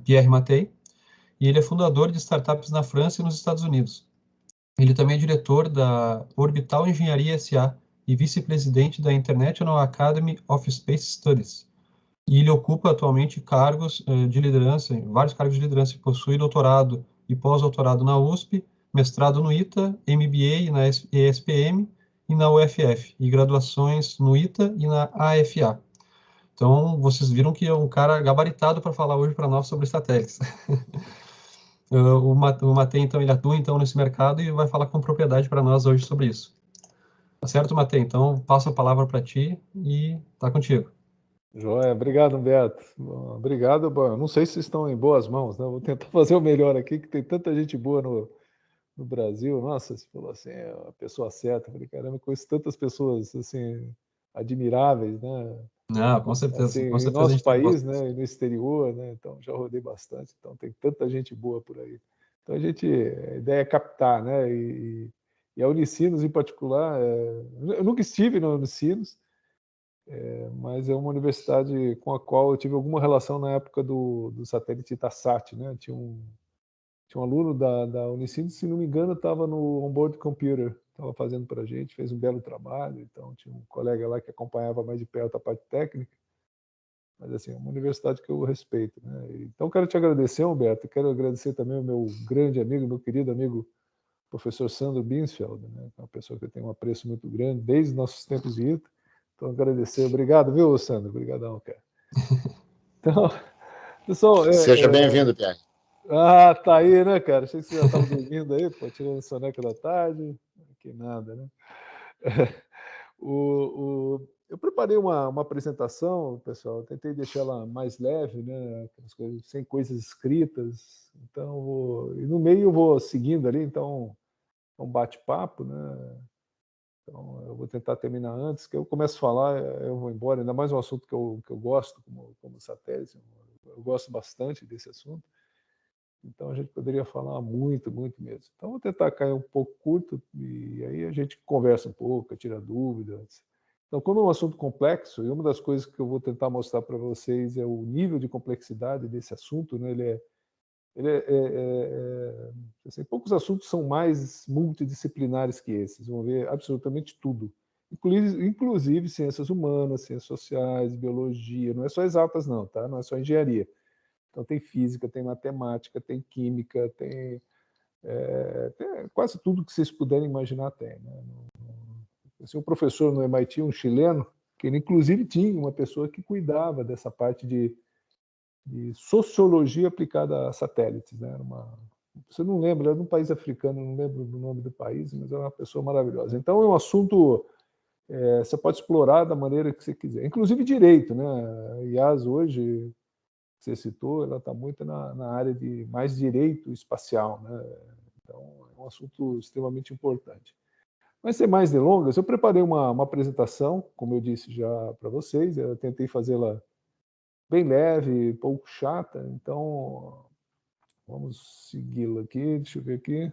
Pierre Mattei, e ele é fundador de startups na França e nos Estados Unidos. Ele também é diretor da Orbital Engenharia SA e vice-presidente da International Academy of Space Studies. E ele ocupa atualmente cargos de liderança, vários cargos de liderança, possui doutorado e pós-doutorado na USP, mestrado no ITA, MBA na ESPM e na UFF, e graduações no ITA e na AFA. Então, vocês viram que é um cara gabaritado para falar hoje para nós sobre satélites. O Mattei, então, ele atua então nesse mercado e vai falar com propriedade para nós hoje sobre isso. Tá certo, Mattei? Então, passo a palavra para ti e tá contigo. Joia, obrigado, Humberto. Bom, obrigado. Bom, não sei se estão em boas mãos, né? Vou tentar fazer o melhor aqui, que tem tanta gente boa no Brasil. Nossa, você falou assim, é a pessoa certa. Eu falei, caramba, conheço tantas pessoas assim, admiráveis, né? Não, com certeza. Assim, Com em certeza a nosso gente tem país, né? E no exterior, né? Então, já rodei bastante. Então, tem tanta gente boa por aí. Então, a ideia é captar, né? E a Unicinos, em particular, eu nunca estive na Unicinos, mas é uma universidade com a qual eu tive alguma relação na época do satélite Itasat, né? Tinha um aluno da Unicinos, se não me engano, estava no onboard computer, estava fazendo para a gente, fez um belo trabalho. Então, tinha um colega lá que acompanhava mais de perto a parte técnica. Mas, assim, é uma universidade que eu respeito, né? Então, quero te agradecer, Humberto, quero agradecer também ao meu grande amigo, meu querido amigo, professor Sandro Binsfeld, né? Que é uma pessoa que eu tenho um apreço muito grande, desde nossos tempos de ITA. Então, agradecer. Obrigado, viu, Sandro? Obrigadão, cara. Então, pessoal... Seja bem-vindo, Pierre. Ah, tá aí, né, cara? Achei que você já estava dormindo aí, pô, tirando a soneca da tarde. Que nada, né? Eu preparei uma apresentação, pessoal, eu tentei deixar ela mais leve, né, sem coisas escritas. Então, e no meio eu vou seguindo ali, então, um bate-papo, né? Então, eu vou tentar terminar antes, que eu começo a falar, eu vou embora, ainda mais um assunto que eu gosto, como satélite, eu gosto bastante desse assunto. Então, a gente poderia falar muito, muito mesmo. Então, vou tentar cair um pouco curto e aí a gente conversa um pouco, tira dúvidas. Então, como é um assunto complexo, e uma das coisas que eu vou tentar mostrar para vocês é o nível de complexidade desse assunto, né? Assim, poucos assuntos são mais multidisciplinares que esses. Vão ver absolutamente tudo, inclusive ciências humanas, ciências sociais, biologia. Não é só exatas, não, tá? Não é só engenharia. Então, tem física, tem matemática, tem química, tem quase tudo que vocês puderem imaginar tem. Né? Assim, um professor no MIT, um chileno, que ele inclusive tinha uma pessoa que cuidava dessa parte de sociologia aplicada a satélites. Né? Você não lembra, era de um país africano, não lembro do nome do país, mas era uma pessoa maravilhosa. Então, é um assunto... você pode explorar da maneira que você quiser. Inclusive direito. Né? A IAS hoje... você citou, ela está muito na área de mais direito espacial, né? Então, é um assunto extremamente importante. Mas, sem mais delongas, eu preparei uma apresentação, como eu disse já para vocês, eu tentei fazê-la bem leve, pouco chata, então vamos segui-la aqui, deixa eu ver aqui.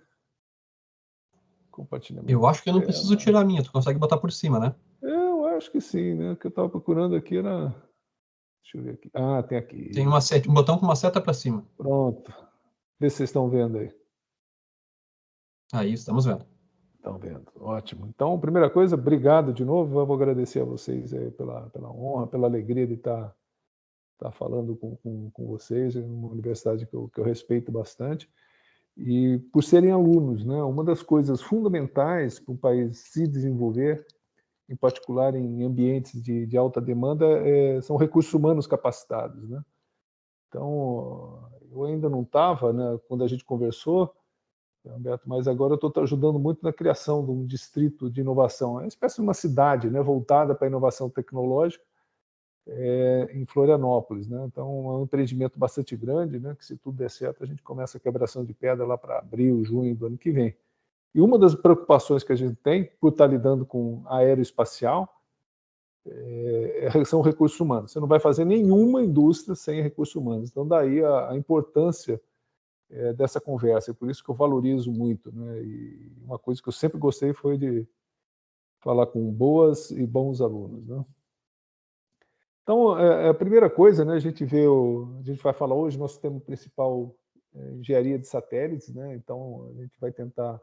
Compartilhamento. Eu acho que eu não preciso tirar a minha, tu consegue botar por cima, né? Eu acho que sim, né? O que eu estava procurando aqui era... Deixa eu ver aqui. Ah, tem aqui. Tem um botão com uma seta para cima. Pronto. Vê se vocês estão vendo aí. Aí, estamos vendo. Estão vendo, ótimo. Então, primeira coisa, obrigado de novo. Eu vou agradecer a vocês pela honra, pela alegria de estar falando com vocês, em uma universidade que eu respeito bastante, e por serem alunos. Né? Uma das coisas fundamentais para um país se desenvolver, em particular em ambientes de alta demanda, são recursos humanos capacitados. Né? Então, eu ainda não estava, né, quando a gente conversou, Humberto, mas agora eu estou ajudando muito na criação de um distrito de inovação. É uma espécie de uma cidade, né, voltada para a inovação tecnológica em Florianópolis. Né? Então, é um empreendimento bastante grande, né, que se tudo der certo, a gente começa a quebração de pedra lá para abril, junho do ano que vem. E uma das preocupações que a gente tem, por estar lidando com aeroespacial, são recursos humanos. Você não vai fazer nenhuma indústria sem recursos humanos. Então, daí a importância dessa conversa. É por isso que eu valorizo muito. Né? E uma coisa que eu sempre gostei foi de falar com boas e bons alunos. Né? Então, a primeira coisa, né, a gente vai falar hoje, nosso tema principal é engenharia de satélites, né? Então, a gente vai tentar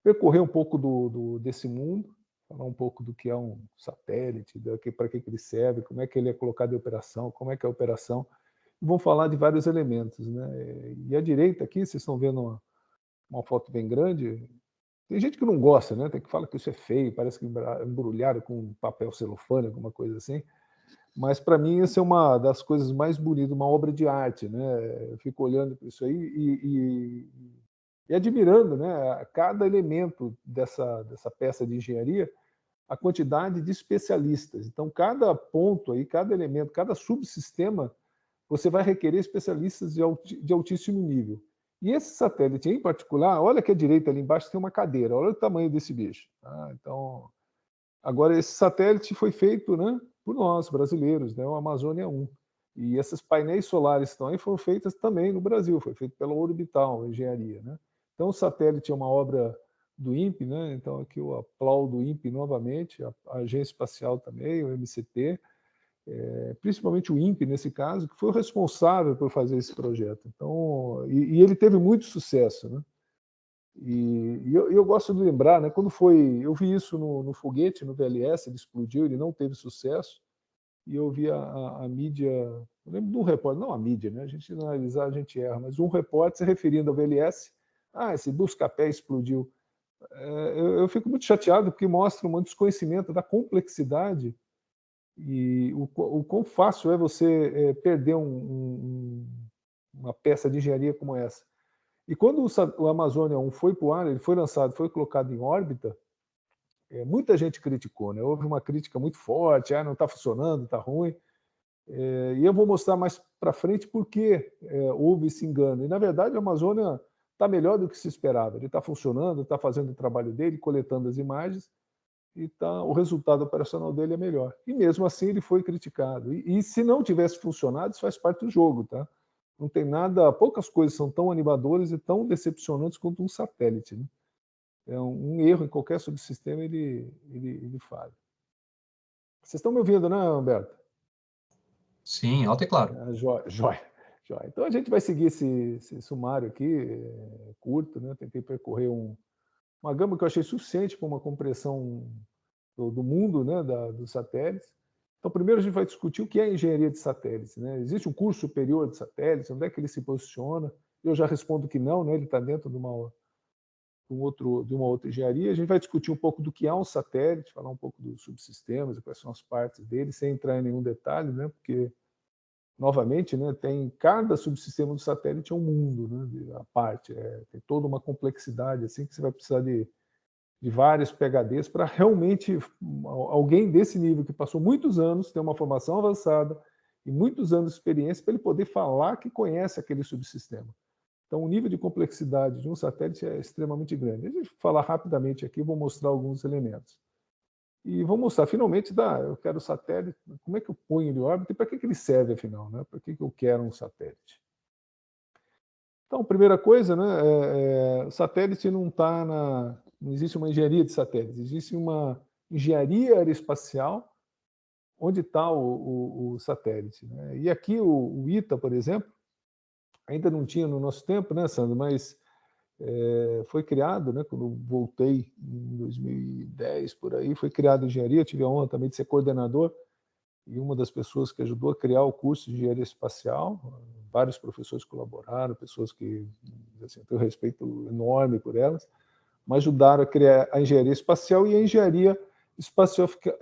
percorrer um pouco desse mundo, falar um pouco do que é um satélite, para que ele serve, como é que ele é colocado em operação, como é que é a operação. E vamos falar de vários elementos, né? E à direita aqui, vocês estão vendo uma foto bem grande. Tem gente que não gosta, né? Tem que falar que isso é feio, parece que embrulharam com papel celofane, alguma coisa assim. Mas para mim isso é uma das coisas mais bonitas, uma obra de arte, né? Eu fico olhando para isso aí e admirando, né? Cada elemento dessa peça de engenharia, a quantidade de especialistas. Então, cada ponto aí, cada elemento, cada subsistema, você vai requerer especialistas de altíssimo nível. E esse satélite em particular, olha que à direita ali embaixo tem uma cadeira, olha o tamanho desse bicho. Tá? Então, agora esse satélite foi feito, né, por nós, brasileiros, né, o Amazônia 1. E esses painéis solares que estão aí foram feitos também no Brasil, foi feito pela Orbital Engenharia. Né? Então, o satélite é uma obra do INPE, né? Então aqui eu aplaudo o INPE novamente, a Agência Espacial também, o MCT, principalmente o INPE nesse caso, que foi o responsável por fazer esse projeto. Então, e ele teve muito sucesso, né? E eu gosto de lembrar, né? Quando eu vi isso no foguete, no VLS, ele explodiu, ele não teve sucesso, e eu vi a mídia, eu lembro de um repórter, não a mídia, né? A gente analisar, a gente erra, mas um repórter se referindo ao VLS, esse Buscapé explodiu. Eu fico muito chateado porque mostra um desconhecimento da complexidade e o quão fácil é você perder uma peça de engenharia como essa. E quando o Amazônia 1 foi para o ar, ele foi lançado, foi colocado em órbita, muita gente criticou, né? Houve uma crítica muito forte, não está funcionando, está ruim. E eu vou mostrar mais para frente por que houve esse engano. E, na verdade, a Amazônia está melhor do que se esperava. Ele está funcionando, está fazendo o trabalho dele, coletando as imagens, e o resultado operacional dele é melhor. E mesmo assim ele foi criticado. E se não tivesse funcionado, isso faz parte do jogo, tá? Não tem nada, poucas coisas são tão animadoras e tão decepcionantes quanto um satélite, né? É um erro em qualquer subsistema, ele falha. Vocês estão me ouvindo, né, Humberto? Sim, alto e claro. Joia, joia, joia. Então a gente vai seguir esse sumário aqui, curto, né? Tentei percorrer uma gama que eu achei suficiente para uma compreensão do mundo, né, dos satélites. Então, primeiro a gente vai discutir o que é engenharia de satélites. Né? Existe um curso superior de satélites, onde é que ele se posiciona? Eu já respondo que não, né? Ele está dentro de uma outra engenharia. A gente vai discutir um pouco do que é um satélite, falar um pouco dos subsistemas, quais são as partes dele, sem entrar em nenhum detalhe, né? Porque, novamente, né, cada subsistema do satélite é um mundo, né, à parte. Tem toda uma complexidade assim que você vai precisar de vários PhDs para realmente alguém desse nível que passou muitos anos, ter uma formação avançada e muitos anos de experiência para ele poder falar que conhece aquele subsistema. Então, o nível de complexidade de um satélite é extremamente grande. A gente vai falar rapidamente aqui, vou mostrar alguns elementos. E vou mostrar, finalmente, eu quero satélite, como é que eu ponho ele em órbita e para que ele serve, afinal? Né? Para que eu quero um satélite? Então, primeira coisa, né, o satélite não existe uma engenharia de satélites, existe uma engenharia aeroespacial onde está o satélite. Né? E aqui o ITA, por exemplo, ainda não tinha no nosso tempo, né, Sandro, mas foi criado, né, quando eu voltei em 2010, por aí, foi criado engenharia, eu tive a honra também de ser coordenador e uma das pessoas que ajudou a criar o curso de engenharia espacial. Vários professores colaboraram, pessoas que, assim, eu tenho um respeito enorme por elas, mas ajudaram a criar a engenharia espacial, e a engenharia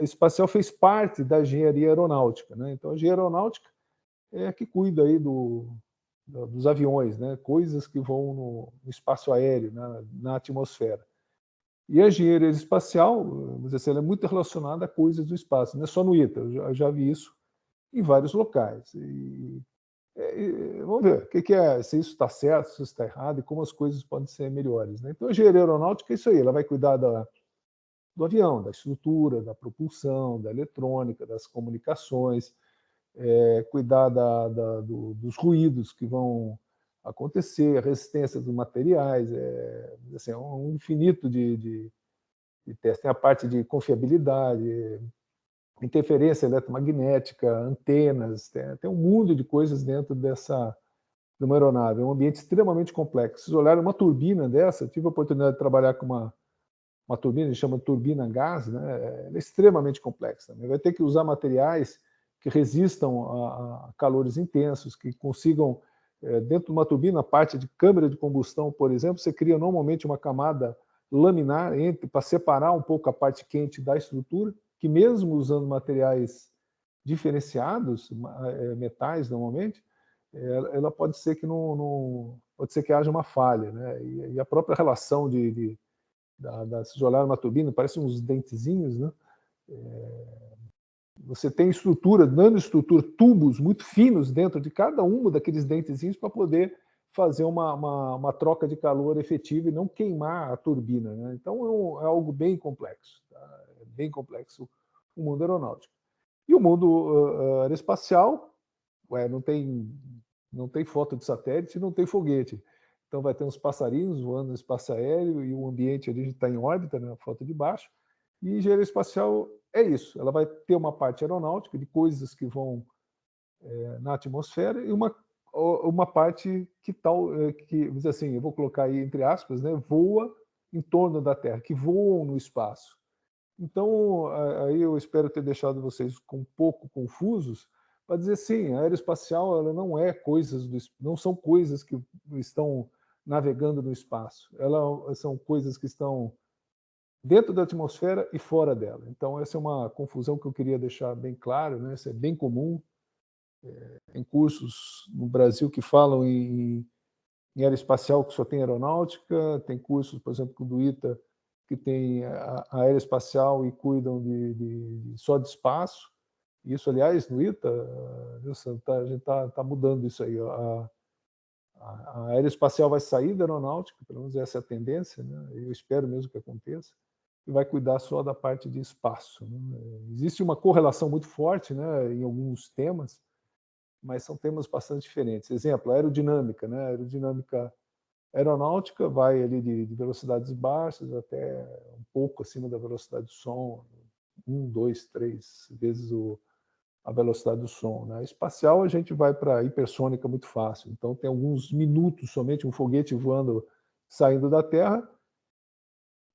espacial fez parte da engenharia aeronáutica. Né? Então, a engenharia aeronáutica é a que cuida aí dos aviões, né? Coisas que vão no espaço aéreo, na atmosfera. E a engenharia espacial, vamos dizer assim, ela é muito relacionada a coisas do espaço, não é só no ITA, eu já vi isso em vários locais. Vamos ver o que é, se isso está certo, se isso está errado e como as coisas podem ser melhores. Né? Então, a engenharia aeronáutica é isso aí, ela vai cuidar do avião, da estrutura, da propulsão, da eletrônica, das comunicações, cuidar dos ruídos que vão acontecer, a resistência dos materiais, assim, um infinito de testes. Tem a parte de confiabilidade, interferência eletromagnética, antenas, tem um mundo de coisas dentro de uma aeronave. É um ambiente extremamente complexo. Se olharem uma turbina dessa, eu tive a oportunidade de trabalhar com uma turbina, a gente chama de turbina a gás, né? Ela é extremamente complexa. Vai ter que usar materiais que resistam a calores intensos, que consigam, dentro de uma turbina, a parte de câmara de combustão, por exemplo, você cria normalmente uma camada laminar para separar um pouco a parte quente da estrutura, que mesmo usando materiais diferenciados, metais normalmente, ela pode ser que pode ser que haja uma falha, né? E a própria relação se olhar uma turbina, parece uns dentezinhos, né? Você tem estrutura, nanoestrutura, tubos muito finos dentro de cada um daqueles dentezinhos para poder fazer uma troca de calor efetiva e não queimar a turbina, né? Então é algo bem complexo, tá? É bem complexo o mundo aeronáutico. E o mundo aeroespacial, não tem foto de satélite, não tem foguete. Então vai ter uns passarinhos voando no espaço aéreo e o ambiente ali está em órbita, né, a foto de baixo. E engenharia espacial é isso. Ela vai ter uma parte aeronáutica de coisas que vão na atmosfera e uma parte que vamos dizer assim, eu vou colocar aí entre aspas, né, voa em torno da Terra, que voam no espaço. Então, aí eu espero ter deixado vocês um pouco confusos para dizer sim, a aeroespacial ela não são coisas que estão navegando no espaço. Elas são coisas que estão dentro da atmosfera e fora dela. Então, essa é uma confusão que eu queria deixar bem claro, né? Isso é bem comum. Tem cursos no Brasil que falam em aeroespacial que só tem aeronáutica, tem cursos, por exemplo, do ITA, que tem a aeroespacial e cuidam só de espaço. Isso, aliás, no ITA, a gente está mudando isso aí. A aeroespacial vai sair da aeronáutica, pelo menos essa é a tendência, né? Eu espero mesmo que aconteça, e vai cuidar só da parte de espaço, né? Existe uma correlação muito forte, né, em alguns temas, mas são temas bastante diferentes. Exemplo, a aerodinâmica, né? A aerodinâmica aeronáutica vai ali de velocidades baixas até um pouco acima da velocidade do som, 1, 2, 3 vezes a velocidade do som, né? Espacial a gente vai para a hipersônica muito fácil, então tem alguns minutos somente, um foguete voando, saindo da Terra,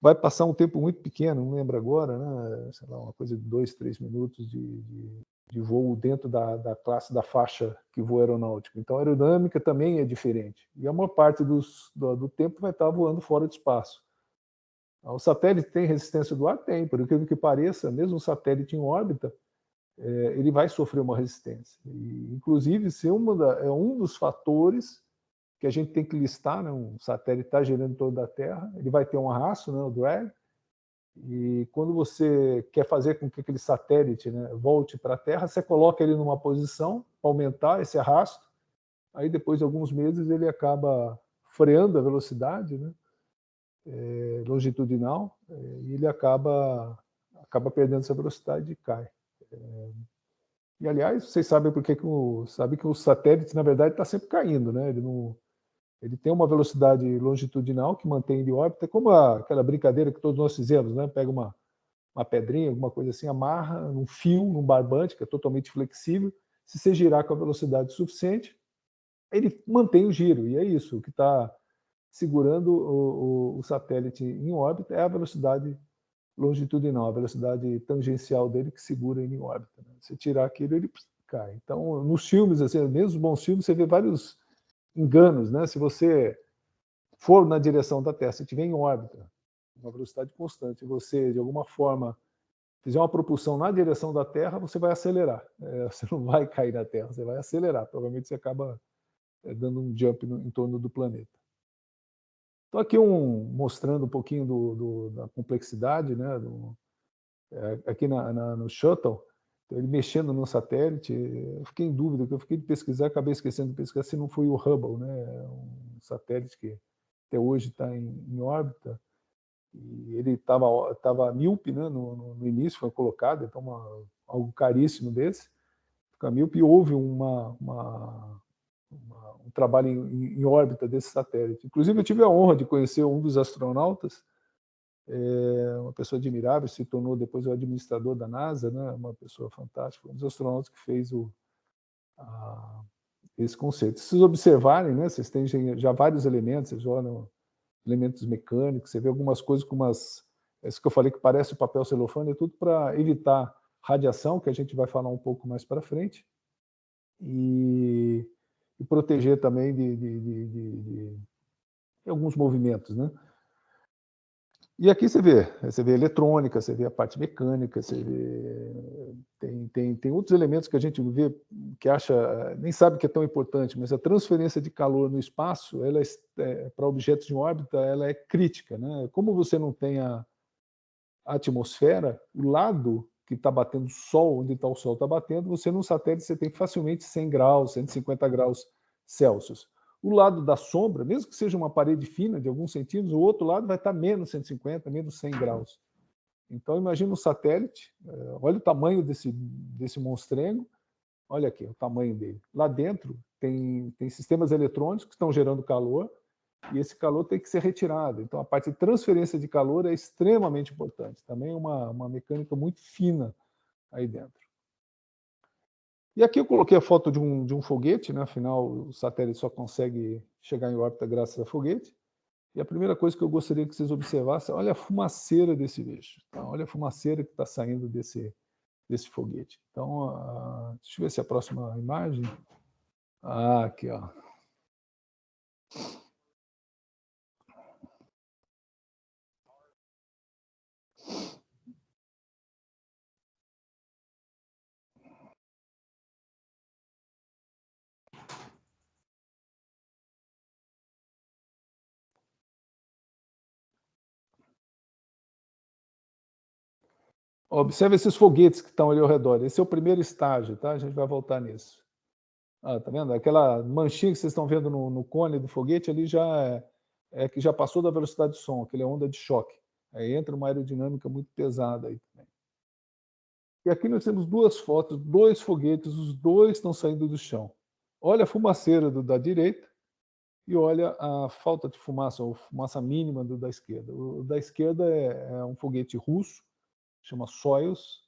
vai passar um tempo muito pequeno, não lembro agora, né? Sei lá, uma coisa de 2, 3 minutos de voo dentro da classe da faixa que voa aeronáutico. Então a aerodinâmica também é diferente. E a maior parte do tempo vai estar voando fora de espaço. O satélite tem resistência do ar? Tem, por incrível que pareça, mesmo o satélite em órbita, ele vai sofrer uma resistência. E, inclusive, é um dos fatores que a gente tem que listar, né? Um satélite está girando em torno da Terra, ele vai ter um arrasto, né, o drag, e quando você quer fazer com que aquele satélite, né, volte para a Terra, você coloca ele numa posição para aumentar esse arrasto, aí depois de alguns meses ele acaba freando a velocidade, né, longitudinal, e ele acaba perdendo essa velocidade e cai. E, aliás, vocês sabem por que o satélite, na verdade, está sempre caindo, né? Ele tem uma velocidade longitudinal que mantém ele em órbita, como aquela brincadeira que todos nós fizemos, né? Pega uma pedrinha, alguma coisa assim, amarra num fio, num barbante, que é totalmente flexível. Se você girar com a velocidade suficiente, ele mantém o giro. E é isso, o que está segurando o satélite em órbita é a velocidade longitudinal, a velocidade tangencial dele que segura ele em órbita, né? Se tirar aquilo, ele cai. Então, nos filmes, assim, mesmo os bons filmes, você vê vários enganos, né? Se você for na direção da Terra, se estiver em órbita, uma velocidade constante, e você, de alguma forma, fizer uma propulsão na direção da Terra, você vai acelerar. Você não vai cair na Terra, você vai acelerar. Provavelmente você acaba dando um jump em torno do planeta. Então, aqui mostrando um pouquinho da complexidade, né? Aqui no Shuttle, ele mexendo no satélite, eu fiquei em dúvida, porque eu fiquei de pesquisar, acabei esquecendo de pesquisar se não foi o Hubble, né? Um satélite que até hoje está em órbita, e ele estava míope, né? No início foi colocado, então algo caríssimo desse, fica míope, e houve um trabalho em órbita desse satélite. Inclusive, eu tive a honra de conhecer um dos astronautas uma pessoa admirável, se tornou depois o administrador da NASA, né? Uma pessoa fantástica, um dos astronautas que fez esse conceito. Se vocês observarem, né, vocês têm já vários elementos, vocês olham elementos mecânicos, você vê algumas coisas como isso que eu falei que parece o papel celofane, é tudo para evitar radiação, que a gente vai falar um pouco mais para frente, e proteger também de alguns movimentos, né? E aqui você vê eletrônica, você vê a parte mecânica, você vê tem outros elementos que a gente vê que acha nem sabe que é tão importante, mas a transferência de calor no espaço, ela para objetos em órbita, ela é crítica, né? Como você não tem a atmosfera, o lado que está batendo o Sol, onde o Sol está batendo, você no satélite você tem facilmente 100 graus, 150 graus Celsius. O lado da sombra, mesmo que seja uma parede fina de alguns centímetros, o outro lado vai estar menos 150, menos 100 graus. Então, imagina um satélite, olha o tamanho desse monstrengo, olha aqui o tamanho dele. Lá dentro tem sistemas eletrônicos que estão gerando calor, e esse calor tem que ser retirado. Então, a parte de transferência de calor é extremamente importante. Também é uma mecânica muito fina aí dentro. E aqui eu coloquei a foto de um foguete, né? Afinal, o satélite só consegue chegar em órbita graças a foguete. E a primeira coisa que eu gostaria que vocês observassem, olha a fumaceira desse bicho. Tá? Olha a fumaceira que está saindo desse foguete. Então, deixa eu ver se a próxima imagem... aqui, ó. Observe esses foguetes que estão ali ao redor. Esse é o primeiro estágio, tá? A gente vai voltar nisso. Tá vendo? Aquela manchinha que vocês estão vendo no cone do foguete ali já é que já passou da velocidade de som, aquela onda de choque. Aí entra uma aerodinâmica muito pesada aí também. E aqui nós temos duas fotos, dois foguetes, os dois estão saindo do chão. Olha a fumaceira da direita e olha a falta de fumaça, ou fumaça mínima da esquerda. O da esquerda é um foguete russo, chama Soyuz,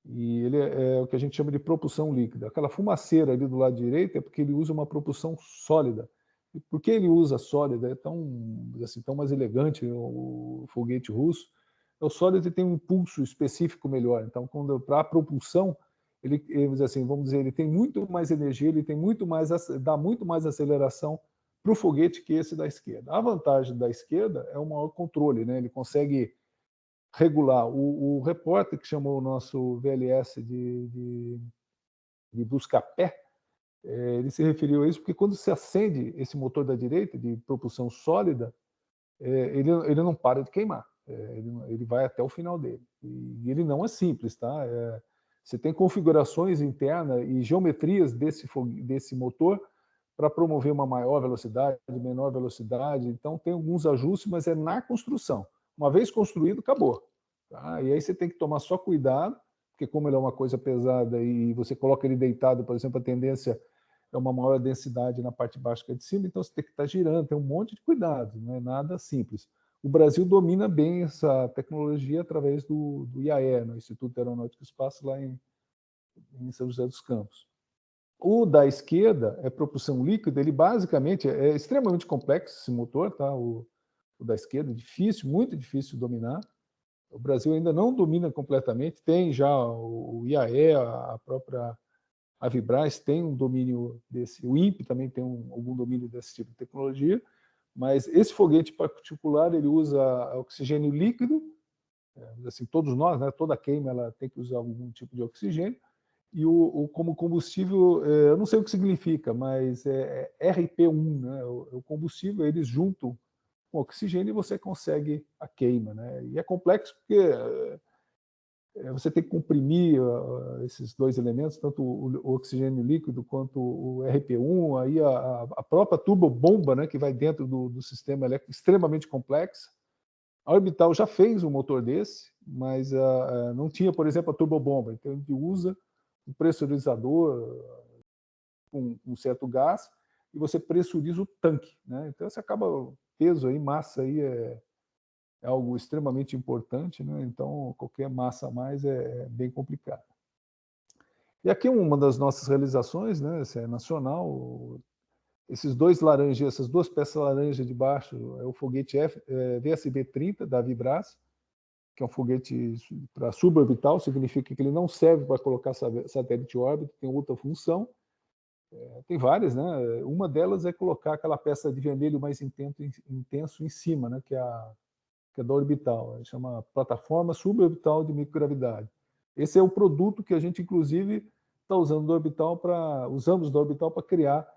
e ele é o que a gente chama de propulsão líquida. Aquela fumaceira ali do lado direito é porque ele usa uma propulsão sólida. E por que ele usa sólida? É tão mais elegante o foguete russo. O sólido tem um impulso específico melhor. Então, para a propulsão, vamos dizer, ele tem muito mais energia, ele tem dá muito mais aceleração para o foguete que esse da esquerda. A vantagem da esquerda é o maior controle, né? Ele consegue regular. O repórter que chamou o nosso VLS de busca-pé, ele se referiu a isso porque quando se acende esse motor da direita, de propulsão sólida, ele não para de queimar. Ele vai até o final dele. E ele não é simples, tá? Você tem configurações internas e geometrias desse motor para promover uma maior velocidade, menor velocidade. Então, tem alguns ajustes, mas é na construção. Uma vez construído, acabou. Tá? E aí você tem que tomar só cuidado, porque como ele é uma coisa pesada e você coloca ele deitado, por exemplo, a tendência é uma maior densidade na parte baixa que a de cima, então você tem que estar girando, tem um monte de cuidado, não é nada simples. O Brasil domina bem essa tecnologia através do IAE, no Instituto Aeronáutico e Espaço, lá em São José dos Campos. O da esquerda é propulsão líquida, ele basicamente é extremamente complexo esse motor, tá? O da esquerda é difícil, muito difícil de dominar. O Brasil ainda não domina completamente, tem já o IAE, a própria Vibraz tem um domínio desse, o INPE também tem algum domínio desse tipo de tecnologia, mas esse foguete particular ele usa oxigênio líquido, assim todos nós, né? Toda queima ela tem que usar algum tipo de oxigênio. E como combustível, eu não sei o que significa, mas é RP1, né? O combustível, eles juntam com oxigênio e você consegue a queima, né? E é complexo porque você tem que comprimir esses dois elementos, tanto o oxigênio líquido quanto o RP1, aí a própria turbobomba, né, que vai dentro do sistema elétrico, extremamente complexa. A Orbital já fez um motor desse, mas não tinha, por exemplo, a turbobomba. Então, a gente usa um pressurizador com um certo gás e você pressuriza o tanque, né? Então, você acaba peso aí, massa aí é algo extremamente importante, né? Então qualquer massa a mais é bem complicado. E aqui uma das nossas realizações, né? Essa é nacional. Esses dois laranjas, essas duas peças laranja de baixo é o foguete VSB-30 da Vibras, que é um foguete para suborbital, significa que ele não serve para colocar satélite em órbita, tem outra função. Tem várias, né? Uma delas é colocar aquela peça de vermelho mais intenso em cima, né? Que é da orbital, chama plataforma suborbital de microgravidade. Esse é o produto que a gente, inclusive, está usando da orbital para criar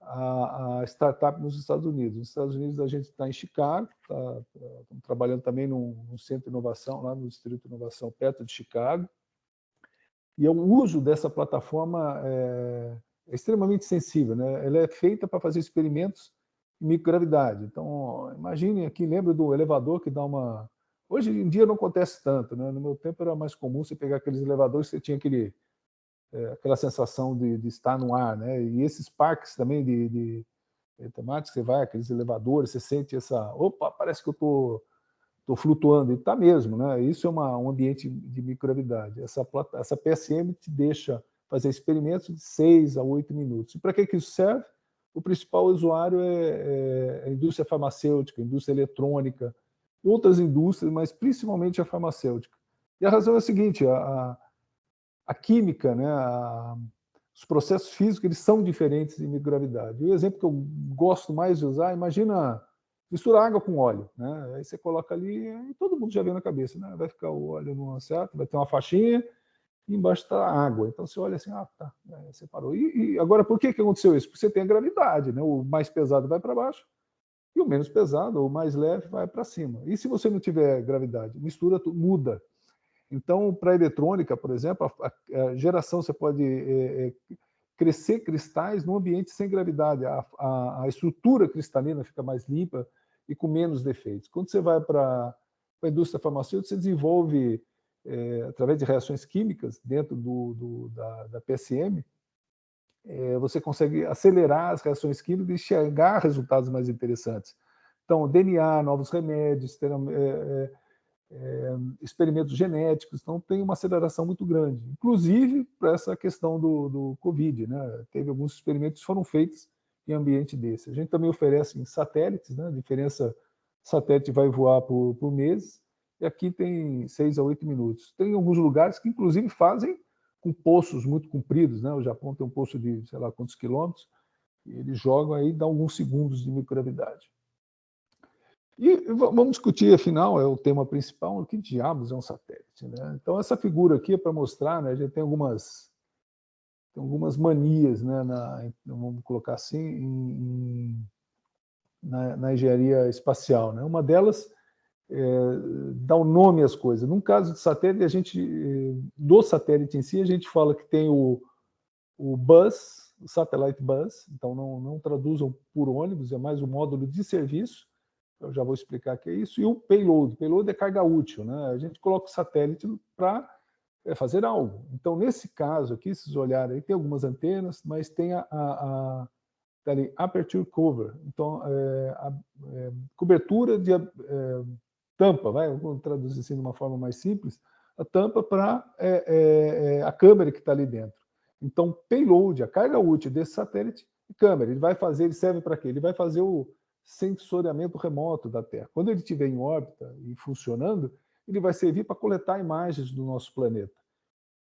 a startup nos Estados Unidos. Nos Estados Unidos a gente está em Chicago, estamos trabalhando também num centro de inovação, lá no Distrito de Inovação, perto de Chicago. E o uso dessa plataforma é extremamente sensível, né? Ela é feita para fazer experimentos em microgravidade. Então, imaginem aqui, lembra do elevador que dá uma... Hoje em dia não acontece tanto, né? No meu tempo era mais comum você pegar aqueles elevadores que você tinha aquela sensação de estar no ar, né? E esses parques também de temática, você vai, aqueles elevadores, você sente essa... Opa, parece que eu estou flutuando, e está mesmo, né? Isso é um ambiente de microgravidade. Essa PSM te deixa fazer experimentos de 6 a 8 minutos. E para que isso serve? O principal usuário é a indústria farmacêutica, a indústria eletrônica, outras indústrias, mas principalmente a farmacêutica. E a razão é a seguinte, a química, né, os processos físicos, eles são diferentes em microgravidade. E o exemplo que eu gosto mais de usar, imagina misturar água com óleo, né? Aí você coloca ali e todo mundo já vê na cabeça, né? Vai ficar o óleo numa certa, vai ter uma faixinha e embaixo está a água. Então você olha assim, tá, separou. E agora, por que aconteceu isso? Porque você tem a gravidade, né? O mais pesado vai para baixo e o menos pesado, ou mais leve, vai para cima. E se você não tiver gravidade? Mistura, muda. Então, para a eletrônica, por exemplo, a geração, você pode crescer cristais num ambiente sem gravidade. A estrutura cristalina fica mais limpa e com menos defeitos. Quando você vai para a indústria farmacêutica, você desenvolve, através de reações químicas, dentro da PSM, você consegue acelerar as reações químicas e chegar a resultados mais interessantes. Então, DNA, novos remédios, experimentos genéticos, então tem uma aceleração muito grande, inclusive para essa questão do Covid, né? Teve alguns experimentos que foram feitos em ambiente desse. A gente também oferece satélites, né? A diferença, satélite vai voar por meses, e aqui tem 6 a 8 minutos. Tem alguns lugares que, inclusive, fazem com poços muito compridos, né? O Japão tem um poço de, sei lá quantos quilômetros, e eles jogam aí, dá alguns segundos de microgravidade. E vamos discutir, afinal, é o tema principal, o que diabos é um satélite, né? Então, essa figura aqui é para mostrar, né, a gente tem algumas manias, né, vamos colocar assim, na engenharia espacial, né? Uma delas dá o nome às coisas. Num caso de satélite, do satélite em si, a gente fala que tem o bus, o satellite bus, então não traduzam por ônibus, é mais um módulo de serviço. Eu já vou explicar o que é isso. E o payload. Payload é carga útil, né? A gente coloca o satélite para fazer algo. Então, nesse caso aqui, se vocês olharem, tem algumas antenas, mas tem a aperture cover. Então, cobertura de tampa, vamos traduzir assim de uma forma mais simples, a tampa para a câmera que está ali dentro. Então, payload, a carga útil desse satélite, câmera. Ele serve para quê? Ele vai fazer o sensoriamento remoto da Terra. Quando ele estiver em órbita e funcionando, ele vai servir para coletar imagens do nosso planeta.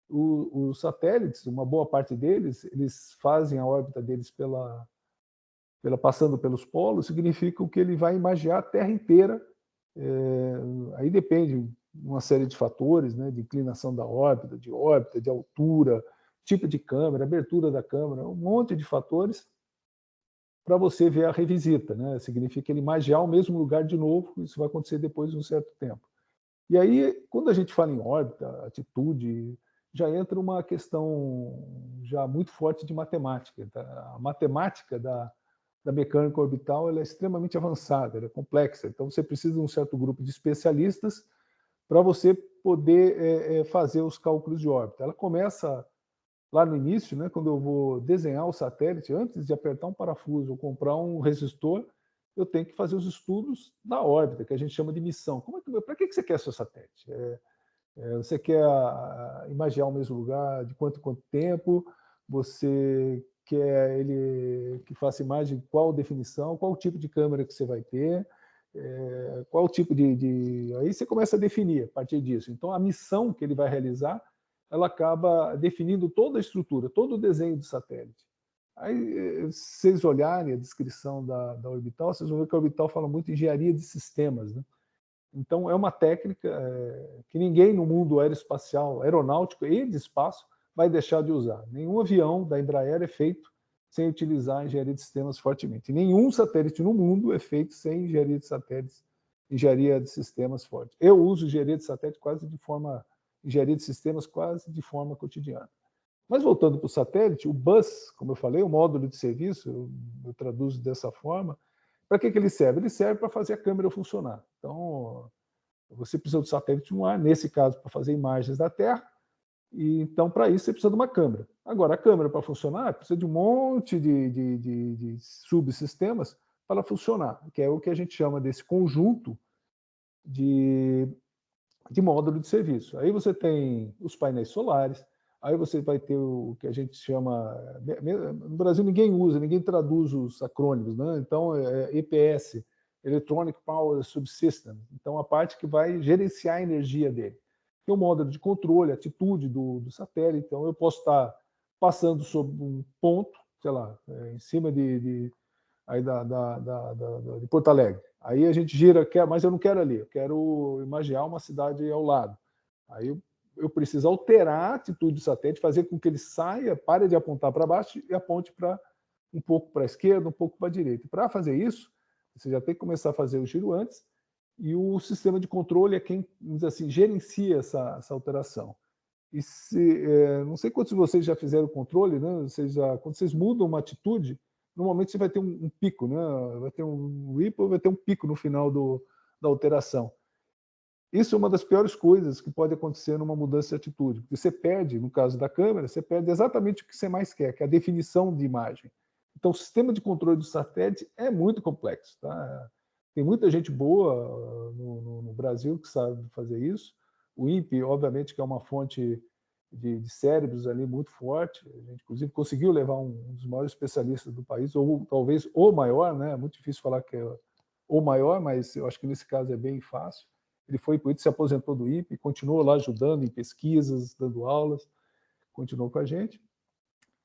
Os satélites, uma boa parte deles, eles fazem a órbita deles passando pelos polos, significa que ele vai imagiar a Terra inteira. Aí depende de uma série de fatores, né, de inclinação da órbita, de altura, tipo de câmera, abertura da câmera, um monte de fatores para você ver a revisita, né? Significa ele imaginar o mesmo lugar de novo, isso vai acontecer depois de um certo tempo. E aí, quando a gente fala em órbita, atitude, já entra uma questão já muito forte de matemática. Tá? A matemática da mecânica orbital ela é extremamente avançada, ela é complexa. Então, você precisa de um certo grupo de especialistas para você poder fazer os cálculos de órbita. Ela começa lá no início, né, quando eu vou desenhar o satélite, antes de apertar um parafuso ou comprar um resistor, eu tenho que fazer os estudos da órbita, que a gente chama de missão. Para que você quer seu satélite? Você quer imaginar o mesmo lugar de quanto em quanto tempo? Você quer ele que faça imagem, qual definição, qual tipo de câmera que você vai ter, qual tipo Aí você começa a definir a partir disso. Então, a missão que ele vai realizar, ela acaba definindo toda a estrutura, todo o desenho do satélite. Aí, se vocês olharem a descrição da orbital, vocês vão ver que a orbital fala muito em engenharia de sistemas, né? Então, é uma técnica que ninguém no mundo aeroespacial, aeronáutico e de espaço vai deixar de usar. Nenhum avião da Embraer é feito sem utilizar a engenharia de sistemas fortemente. Nenhum satélite no mundo é feito sem engenharia de satélites, engenharia de sistemas forte. Eu uso engenharia de satélite engenharia de sistemas quase de forma cotidiana. Mas voltando para o satélite, o bus, como eu falei, o módulo de serviço, eu traduzo dessa forma, para que ele serve? Ele serve para fazer a câmera funcionar. Então, você precisa do satélite no ar, nesse caso, para fazer imagens da Terra, e então, para isso, você precisa de uma câmera. Agora, a câmera, para funcionar, precisa de um monte de subsistemas para funcionar, que é o que a gente chama desse conjunto de módulo de serviço. Aí você tem os painéis solares, aí você vai ter o que a gente chama... No Brasil ninguém usa, ninguém traduz os acrônimos, né? Então, EPS, Electronic Power Subsystem. Então, a parte que vai gerenciar a energia dele. Tem o módulo de controle, atitude do satélite. Então, eu posso estar passando sobre um ponto, sei lá, em cima de Porto Alegre. Aí a gente gira, mas eu não quero ali, eu quero imaginar uma cidade ao lado. Aí eu preciso alterar a atitude do satélite, fazer com que ele saia, pare de apontar para baixo e aponte um pouco para a esquerda, um pouco para a direita. Para fazer isso, você já tem que começar a fazer o giro antes, e o sistema de controle é quem, vamos dizer assim, gerencia essa alteração. E não sei quantos de vocês já fizeram o controle, né? Quando vocês mudam uma atitude, normalmente você vai ter um pico, né? Vai ter um ripple, vai ter um pico no final da alteração. Isso é uma das piores coisas que pode acontecer numa mudança de atitude, porque você perde, no caso da câmera, você perde exatamente o que você mais quer, que é a definição de imagem. Então, o sistema de controle do satélite é muito complexo, tá? Tem muita gente boa no Brasil que sabe fazer isso. O INPE, obviamente, que é uma fonte de cérebros ali muito forte. A gente, inclusive, conseguiu levar um dos maiores especialistas do país, ou talvez o maior, né? É muito difícil falar que é o maior, mas eu acho que nesse caso é bem fácil. Ele foi por isso, se aposentou do INPE, continuou lá ajudando em pesquisas, dando aulas, continuou com a gente.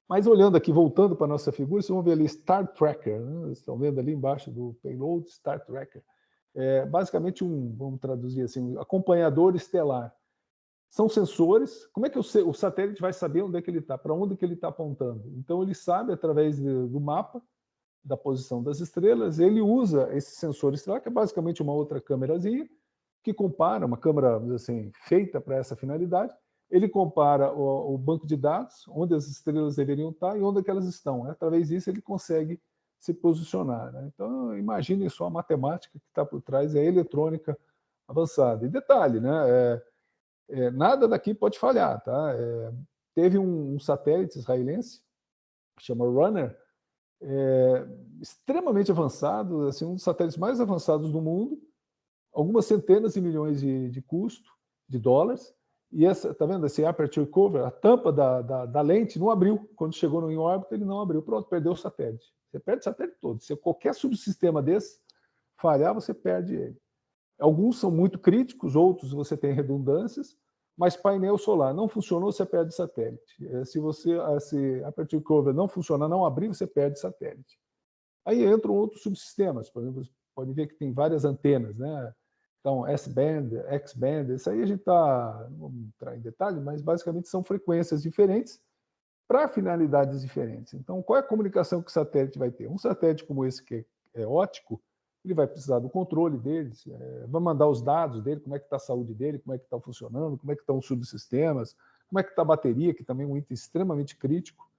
Mas olhando aqui, voltando para a nossa figura, vocês vão ver ali Star Tracker, né? Vocês estão vendo ali embaixo do payload, Star Tracker. É basicamente vamos traduzir assim, um acompanhador estelar. São sensores. Como é que o satélite vai saber onde é que ele está, para onde que ele está apontando? Então ele sabe através do mapa da posição das estrelas, ele usa esse sensor estelar, que é basicamente uma outra câmerazinha, que compara, uma câmera, vamos dizer assim, feita para essa finalidade, ele compara o banco de dados, onde as estrelas deveriam estar e onde é que elas estão. Através disso, ele consegue se posicionar. Né? Então, imaginem só a matemática que está por trás, é a eletrônica avançada. E detalhe, né? Nada daqui pode falhar. Tá? Teve um satélite israelense, que chama Runner, extremamente avançado, assim, um dos satélites mais avançados do mundo, algumas centenas de milhões de custo, de dólares, e essa, tá vendo, esse aperture cover, a tampa da lente não abriu, quando chegou em órbita ele não abriu, pronto, perdeu o satélite. Você perde o satélite todo, se qualquer subsistema desse falhar, você perde ele. Alguns são muito críticos, outros você tem redundâncias, mas painel solar não funcionou, você perde satélite. Se aperture cover não funcionar, não abrir, você perde satélite. Aí entram outros subsistemas, por exemplo, pode ver que tem várias antenas, né? Então, S-band, X-band, isso aí a gente está, não vamos entrar em detalhe, mas basicamente são frequências diferentes para finalidades diferentes. Então, qual é a comunicação que o satélite vai ter? Um satélite como esse, que é óptico, ele vai precisar do controle deles, vai mandar os dados dele, como é que está a saúde dele, como é que está funcionando, como é que estão os subsistemas, como é que está a bateria, que também é um item extremamente crítico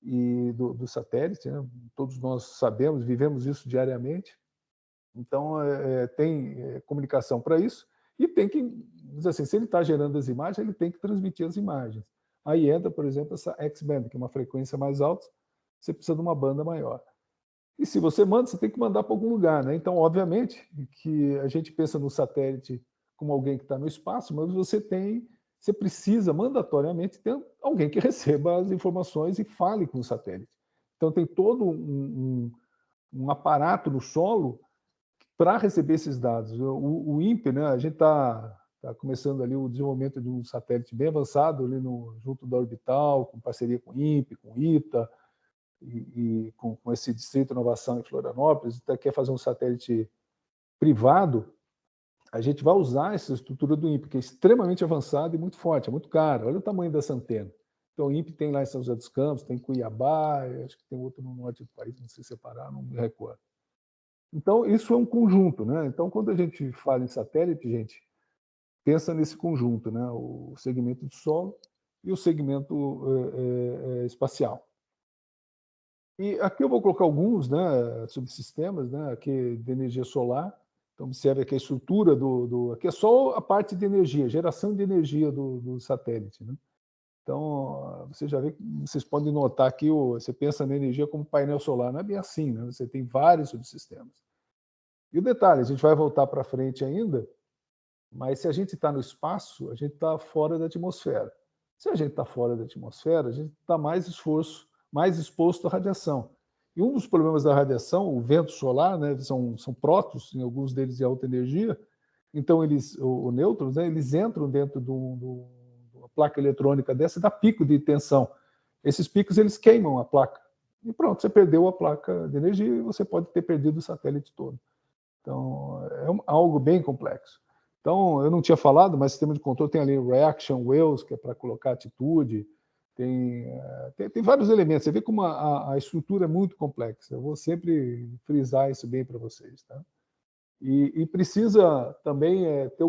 e do satélite, né? Todos nós sabemos, vivemos isso diariamente. Então, tem comunicação para isso e tem que, dizer assim, se ele está gerando as imagens, ele tem que transmitir as imagens. Aí entra, por exemplo, essa X-band, que é uma frequência mais alta, você precisa de uma banda maior. E se você manda, você tem que mandar para algum lugar, né? Então, obviamente, que a gente pensa no satélite como alguém que está no espaço, mas você precisa mandatoriamente ter alguém que receba as informações e fale com o satélite. Então, tem todo um aparato no solo para receber esses dados. O INPE, né? A gente está começando ali o desenvolvimento de um satélite bem avançado ali junto da Orbital, com parceria com o INPE, com o ITA, e com esse Distrito de Inovação em Florianópolis, quer fazer um satélite privado. A gente vai usar essa estrutura do INPE, que é extremamente avançada e muito forte, é muito cara. Olha o tamanho dessa antena. Então, o INPE tem lá em São José dos Campos, tem em Cuiabá, acho que tem outro no norte do país, não sei separar, não me recordo. Então, isso é um conjunto, né? Então, quando a gente fala em satélite, gente, pensa nesse conjunto, né? O segmento de solo e o segmento espacial. E aqui eu vou colocar alguns, né, subsistemas, né, aqui de energia solar. Então, observe aqui a estrutura aqui é só a parte de energia, geração de energia do satélite, né? Então, você já vê, vocês podem notar aqui, você pensa na energia como painel solar, não é bem assim, né? Você tem vários subsistemas. E o detalhe, a gente vai voltar para frente ainda, mas se a gente está no espaço, a gente está fora da atmosfera. Se a gente está fora da atmosfera, a gente está mais exposto à radiação. E um dos problemas da radiação, o vento solar, né, são prótons, em alguns deles de alta energia, então os nêutrons, né, eles entram dentro de uma placa eletrônica dessa e dá pico de tensão. Esses picos eles queimam a placa. E pronto, você perdeu a placa de energia e você pode ter perdido o satélite todo. Então, é algo bem complexo. Então, eu não tinha falado, mas o sistema de controle tem ali Reaction Wheels, que é para colocar atitude, tem vários elementos. Você vê como a estrutura é muito complexa. Eu vou sempre frisar isso bem para vocês. Tá? E precisa também ter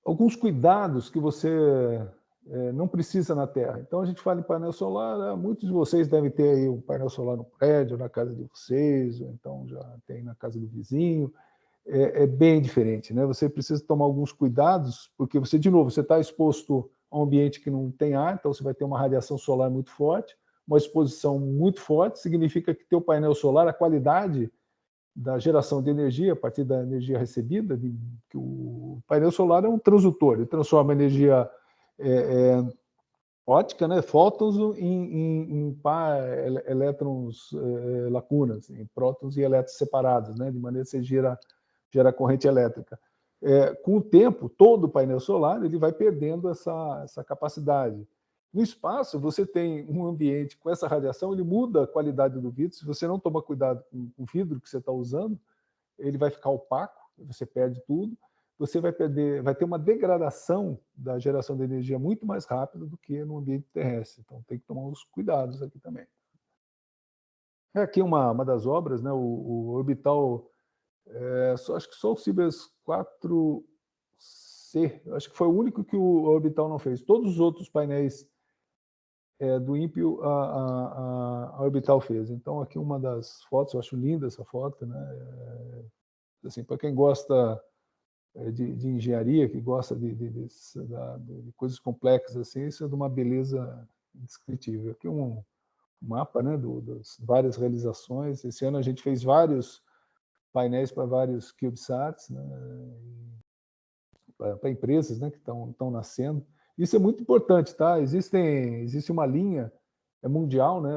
alguns cuidados que você não precisa na Terra. Então, a gente fala em painel solar, né? Muitos de vocês devem ter aí um painel solar no prédio, na casa de vocês, ou então já tem na casa do vizinho. É bem diferente, né? Você precisa tomar alguns cuidados, porque você, de novo, você está exposto a um ambiente que não tem ar, então você vai ter uma radiação solar muito forte, uma exposição muito forte, significa que teu painel solar, a qualidade da geração de energia, a partir da energia recebida, que o painel solar é um transdutor, ele transforma a energia óptica, né, fótons em elétrons lacunas, em prótons e elétrons separados, né, de maneira que você gera corrente elétrica. Com o tempo, todo o painel solar ele vai perdendo essa capacidade. No espaço, você tem um ambiente com essa radiação, ele muda a qualidade do vidro. Se você não tomar cuidado com o vidro que você está usando, ele vai ficar opaco, você perde tudo. Você vai ter uma degradação da geração de energia muito mais rápida do que no ambiente terrestre. Então, tem que tomar uns cuidados aqui também. Aqui uma das obras, né, o orbital, acho que só o Cibers 4C, acho que foi o único que o orbital não fez. Todos os outros painéis do INPE a orbital fez. Então, aqui uma das fotos, eu acho linda essa foto, né? Assim, para quem gosta de engenharia, que gosta de coisas complexas assim, isso é de uma beleza indescritível. Aqui um mapa, né, das várias realizações. Esse ano a gente fez vários painéis para vários CubeSats, né, para empresas, né, que estão nascendo. Isso é muito importante, tá? Existe uma linha mundial, né?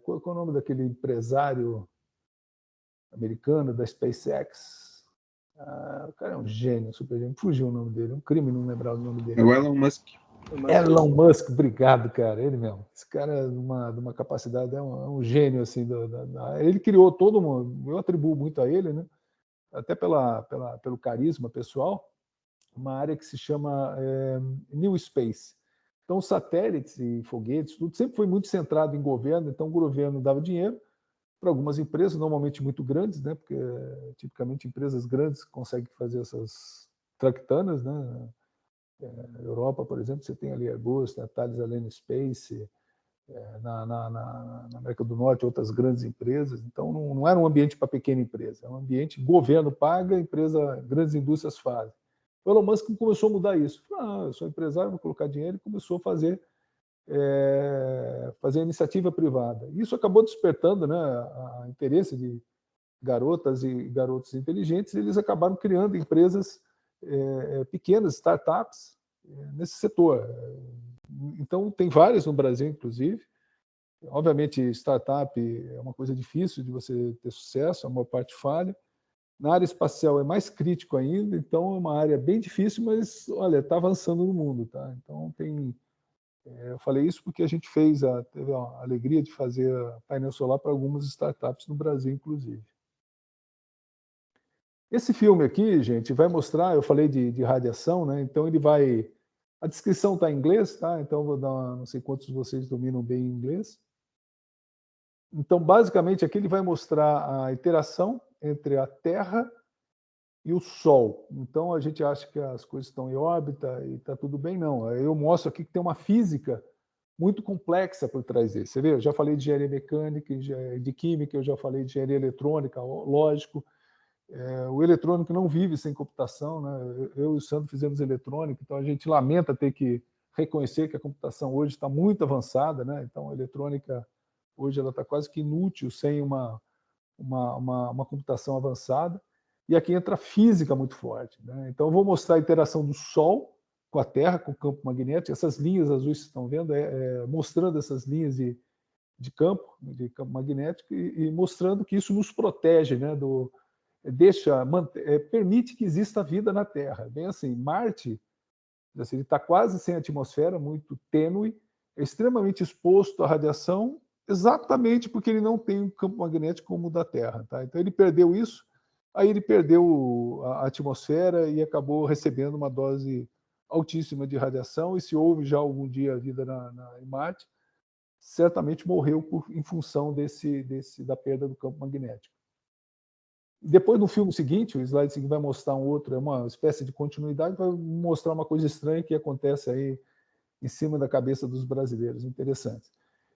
Qual é o nome daquele empresário americano da SpaceX? O cara é um gênio, super gênio. Fugiu o nome dele, um crime não lembrar o nome dele. É o Elon Musk. Elon Musk, obrigado, cara. Ele mesmo. Esse cara é de uma capacidade, é um gênio assim. Ele criou todo eu atribuo muito a ele, né? Até pelo carisma pessoal, uma área que se chama New Space. Então, satélites e foguetes, tudo sempre foi muito centrado em governo. Então, o governo dava dinheiro para algumas empresas, normalmente muito grandes, né? Porque tipicamente empresas grandes conseguem fazer essas traquitanas, né? Na Europa, por exemplo, você tem ali Airbus, Thales Alenia Space, na América do Norte, outras grandes empresas. Então, não era um ambiente para pequena empresa, é um ambiente governo paga, grandes indústrias fazem. O Elon Musk começou a mudar isso. Eu sou empresário, vou colocar dinheiro, e começou a fazer fazer iniciativa privada. Isso acabou despertando, né, a interesse de garotas e garotos inteligentes, e eles acabaram criando empresas pequenas, startups, nesse setor. Então, tem várias no Brasil, inclusive. Obviamente, startup é uma coisa difícil de você ter sucesso, a maior parte falha. Na área espacial é mais crítico ainda, então é uma área bem difícil, mas, olha, está avançando no mundo. Tá? Então, eu falei isso porque a gente teve a alegria de fazer painel solar para algumas startups no Brasil, inclusive. Esse filme aqui, gente, vai mostrar, eu falei de radiação, né? Então ele vai... A descrição está em inglês, tá? Então eu vou dar não sei quantos de vocês dominam bem inglês. Então, basicamente, aqui ele vai mostrar a interação entre a Terra e o Sol. Então, a gente acha que as coisas estão em órbita e está tudo bem. Não, eu mostro aqui que tem uma física muito complexa por trás disso. Você vê, eu já falei de engenharia mecânica, de química, eu já falei de engenharia eletrônica, lógico. O eletrônico não vive sem computação, né? Eu e o Sandro fizemos eletrônica, então a gente lamenta ter que reconhecer que a computação hoje está muito avançada, né? Então a eletrônica hoje ela está quase que inútil sem uma computação avançada. E aqui entra a física muito forte, né? Então eu vou mostrar a interação do Sol com a Terra, com o campo magnético. Essas linhas azuis que vocês estão vendo mostrando essas linhas de campo magnético e mostrando que isso nos protege, né, permite que exista vida na Terra. Bem assim, Marte, assim, ele está quase sem atmosfera, muito tênue, é extremamente exposto à radiação, exatamente porque ele não tem um campo magnético como o da Terra. Tá? Então ele perdeu isso, aí ele perdeu a atmosfera e acabou recebendo uma dose altíssima de radiação, e se houve já algum dia vida em Marte, certamente morreu em função da perda do campo magnético. Depois, no filme seguinte, o slide seguinte vai mostrar uma espécie de continuidade, vai mostrar uma coisa estranha que acontece aí em cima da cabeça dos brasileiros, interessante.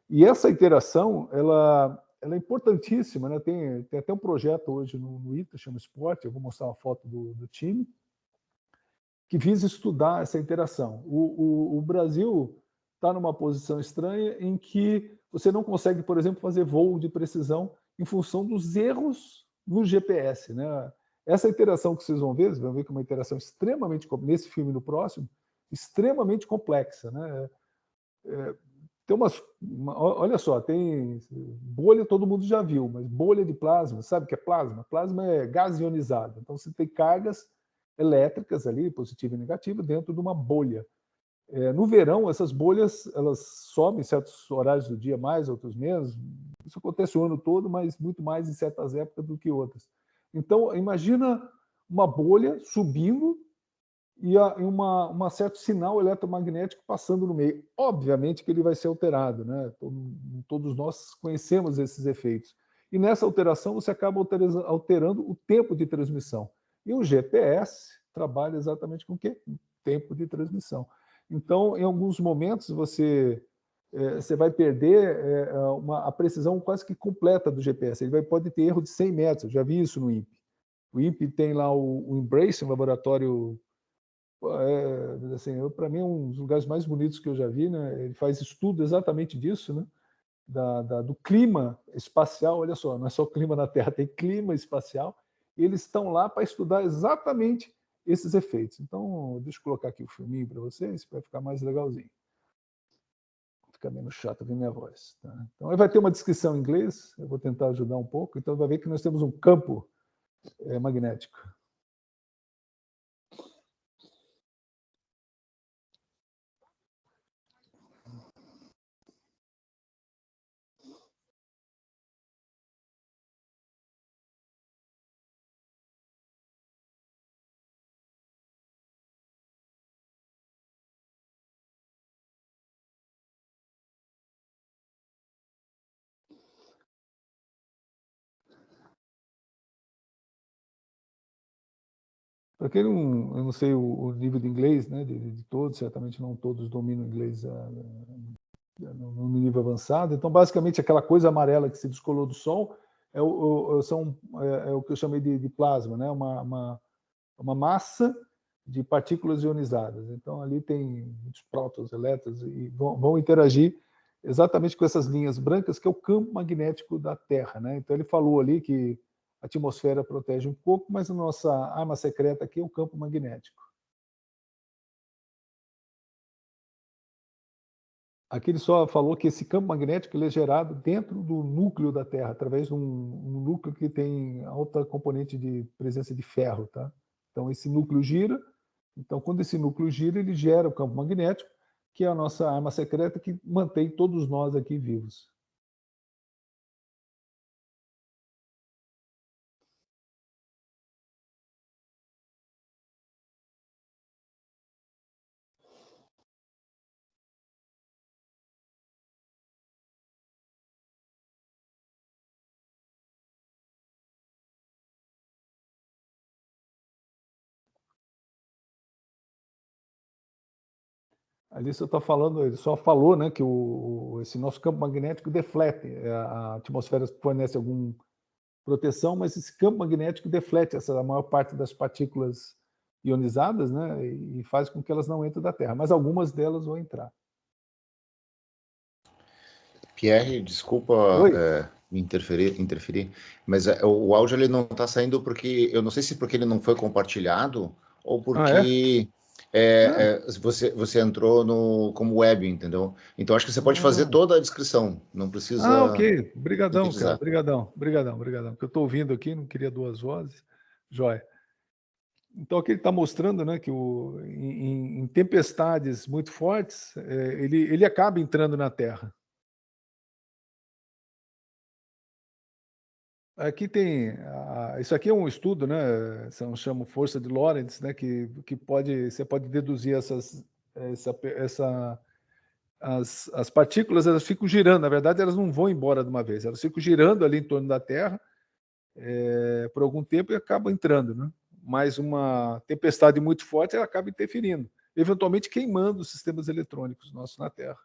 E essa interação, ela é importantíssima, né? Tem até um projeto hoje no ITA, chama Esporte, eu vou mostrar uma foto do time, que visa estudar essa interação. O Brasil está numa posição estranha em que você não consegue, por exemplo, fazer voo de precisão em função dos erros no GPS, né? Essa interação que vocês vão ver que é uma interação extremamente, nesse filme e no próximo, extremamente complexa, né? Tem olha só, tem bolha, todo mundo já viu, mas bolha de plasma, sabe o que é plasma? Plasma é gás ionizado. Então você tem cargas elétricas ali, positiva e negativa, dentro de uma bolha. No verão, essas bolhas elas sobem em certos horários do dia, mais, outros menos. Isso acontece o ano todo, mas muito mais em certas épocas do que outras. Então, imagina uma bolha subindo e um certo sinal eletromagnético passando no meio. Obviamente que ele vai ser alterado, né? Todos nós conhecemos esses efeitos. E nessa alteração, você acaba alterando o tempo de transmissão. E o GPS trabalha exatamente com o quê? O tempo de transmissão. Então, em alguns momentos, você vai perder a precisão quase que completa do GPS. Ele pode ter erro de 100 metros, eu já vi isso no INPE. O INPE tem lá o Embrace, um laboratório, assim, para mim é um dos lugares mais bonitos que eu já vi, né? Ele faz estudo exatamente disso, né? Do clima espacial. Olha só, não é só clima na Terra, tem clima espacial. E eles estão lá para estudar exatamente esses efeitos. Então, deixa eu colocar aqui o filminho para vocês, para ficar mais legalzinho. Fica menos chato ouvir minha voz. Tá? Então, aí vai ter uma descrição em inglês, eu vou tentar ajudar um pouco. Então, vai ver que nós temos um campo magnético. Para quem não, eu não sei o nível de inglês, né, de todos, certamente não todos dominam inglês no nível avançado. Então, basicamente, aquela coisa amarela que se descolou do Sol é o que eu chamei de plasma, né, uma massa de partículas ionizadas. Então, ali tem muitos prótons, elétrons, e vão interagir exatamente com essas linhas brancas, que é o campo magnético da Terra, né? Então, ele falou ali que a atmosfera protege um pouco, mas a nossa arma secreta aqui é o campo magnético. Aqui ele só falou que esse campo magnético ele é gerado dentro do núcleo da Terra, através de um núcleo que tem alta componente de presença de ferro, tá? Então, esse núcleo gira. Então, quando esse núcleo gira, ele gera o campo magnético, que é a nossa arma secreta que mantém todos nós aqui vivos. Ali você está falando, ele só falou, né, que esse nosso campo magnético deflete. A atmosfera fornece alguma proteção, mas esse campo magnético deflete a maior parte das partículas ionizadas, né, e faz com que elas não entrem da Terra. Mas algumas delas vão entrar. Pierre, desculpa me interferir, mas o áudio ele não está saindo porque, eu não sei se porque ele não foi compartilhado ou porque você entrou como web, entendeu? Então acho que você pode fazer toda a descrição, não precisa ok. Brigadão, sintetizar. cara. Brigadão. Porque eu estou ouvindo aqui, não queria duas vozes. Joia. Então, aqui ele está mostrando, né, que em tempestades muito fortes, ele acaba entrando na Terra. Aqui tem, isso aqui é um estudo, né, chama força de Lorentz, né, que você pode deduzir as partículas, elas ficam girando. Na verdade, elas não vão embora de uma vez, elas ficam girando ali em torno da Terra por algum tempo e acabam entrando, né? Mas uma tempestade muito forte, ela acaba interferindo, eventualmente queimando os sistemas eletrônicos nossos na Terra.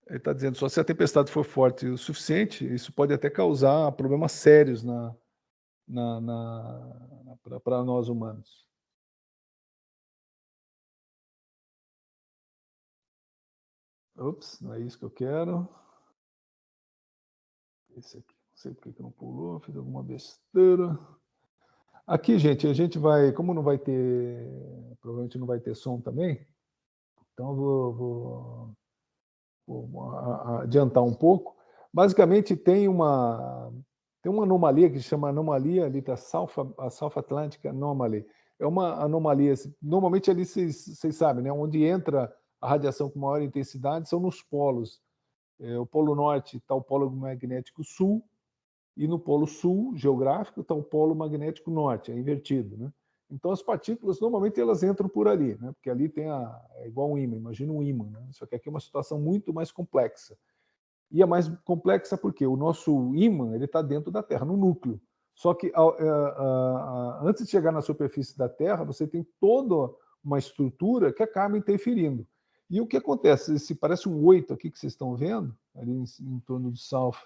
Ele está dizendo, só se a tempestade for forte o suficiente, isso pode até causar problemas sérios para nós humanos. Ops, não é isso que eu quero. Esse aqui, não sei por que não pulou, fiz alguma besteira. Aqui, gente, a gente vai, como não vai ter, provavelmente não vai ter som também, então vou adiantar um pouco. Basicamente, tem uma anomalia que se chama anomalia ali da a South Atlantic Anomaly. É uma anomalia, normalmente ali vocês sabem, né, onde entra a radiação com maior intensidade são nos polos. O polo norte está o polo magnético sul, e no polo sul geográfico está o polo magnético norte, é invertido, né? Então as partículas normalmente elas entram por ali, né? Porque ali é igual um ímã, imagina um ímã, né? Só que aqui é uma situação muito mais complexa. E é mais complexa porque o nosso ímã ele está dentro da Terra, no núcleo. Só que antes de chegar na superfície da Terra, você tem toda uma estrutura que acaba interferindo. E o que acontece? Se parece um 8 aqui que vocês estão vendo, ali em torno do South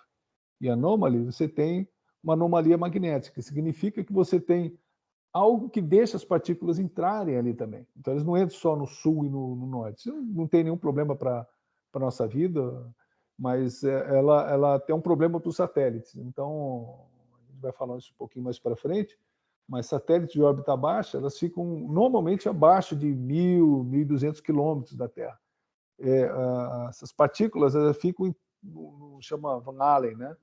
e anomaly, você tem uma anomalia magnética, que significa que você tem algo que deixa as partículas entrarem ali também. Então, eles não entram só no sul e no norte. Isso não tem nenhum problema para a nossa vida, mas ela tem um problema para os satélites. Então, a gente vai falar isso um pouquinho mais para frente, mas satélites de órbita baixa, elas ficam normalmente abaixo de 1.000, 1.200 quilômetros da Terra. Essas partículas elas ficam chama Van Allen, né?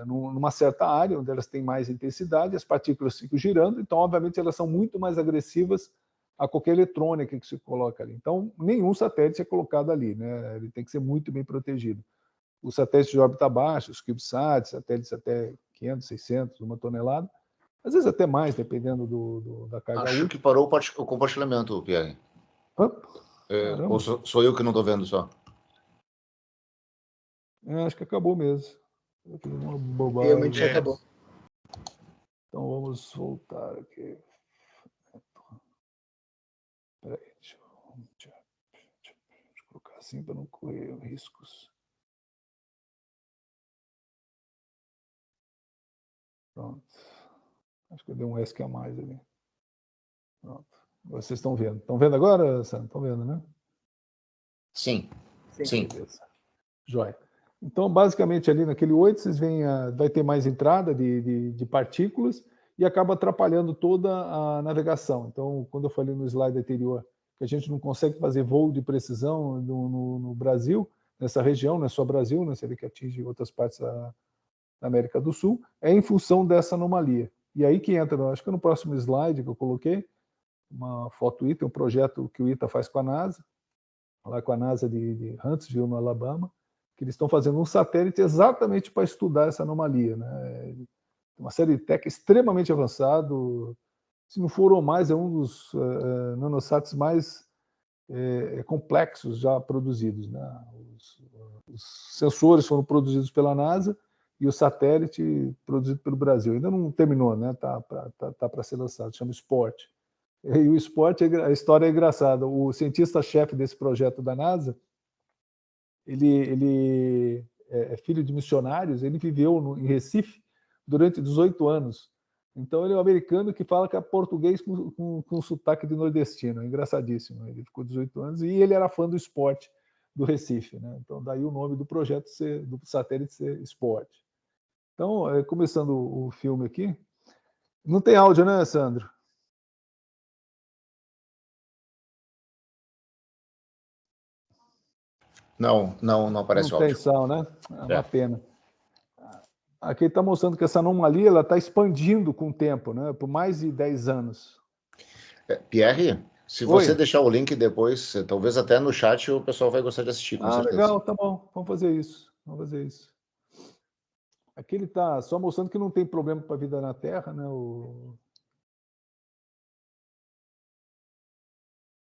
Numa certa área onde elas têm mais intensidade, as partículas ficam girando, então, obviamente, elas são muito mais agressivas a qualquer eletrônica que se coloca ali. Então, nenhum satélite é colocado ali, né? Ele tem que ser muito bem protegido. Os satélites de órbita baixa, os CubeSats, satélites até 500, 600, 1 tonelada, às vezes até mais, dependendo da carga útil. Acho que parou o compartilhamento, Pierre. Ou sou eu que não estou vendo só? Acho que acabou mesmo. Eu fiz uma bobagem. Realmente acabou. Então vamos voltar aqui. Peraí, deixa eu colocar assim para não correr riscos. Pronto. Acho que eu dei um ESC a mais ali. Pronto. Vocês estão vendo. Estão vendo agora, Sandro? Estão vendo, né? Sim. Sim. Beleza. Joia. Então, basicamente, ali naquele 8, vocês veem, vai ter mais entrada de partículas e acaba atrapalhando toda a navegação. Então, quando eu falei no slide anterior que a gente não consegue fazer voo de precisão no Brasil, nessa região, não é só Brasil, né, seria que atinge outras partes da América do Sul, é em função dessa anomalia. E aí que entra, acho que no próximo slide que eu coloquei, uma foto ITA, um projeto que o ITA faz com a NASA, lá com a NASA de Huntsville, no Alabama, que eles estão fazendo um satélite exatamente para estudar essa anomalia, né? Uma série de tech extremamente avançado, se não for ou mais, é um dos nanosats mais complexos já produzidos, né? Os sensores foram produzidos pela NASA e o satélite produzido pelo Brasil. Ainda não terminou, né? Tá para ser lançado, chama SPORT. E o SPORT, a história é engraçada. O cientista-chefe desse projeto da NASA, ele é filho de missionários, ele viveu em Recife durante 18 anos. Então, ele é um americano que fala que é português com sotaque de nordestino. É engraçadíssimo. Ele ficou 18 anos e ele era fã do esporte do Recife, né? Então, daí o nome do projeto do satélite ser esporte. Então, começando o filme aqui. Não tem áudio, né, Sandro? Não aparece o áudio. Não tem som, né? É uma pena. Aqui está mostrando que essa anomalia está expandindo com o tempo, né? Por mais de 10 anos. Pierre, se você deixar o link depois, talvez até no chat, o pessoal vai gostar de assistir, com certeza. Legal, tá bom. Vamos fazer isso. Aqui ele está só mostrando que não tem problema para a vida na Terra, né?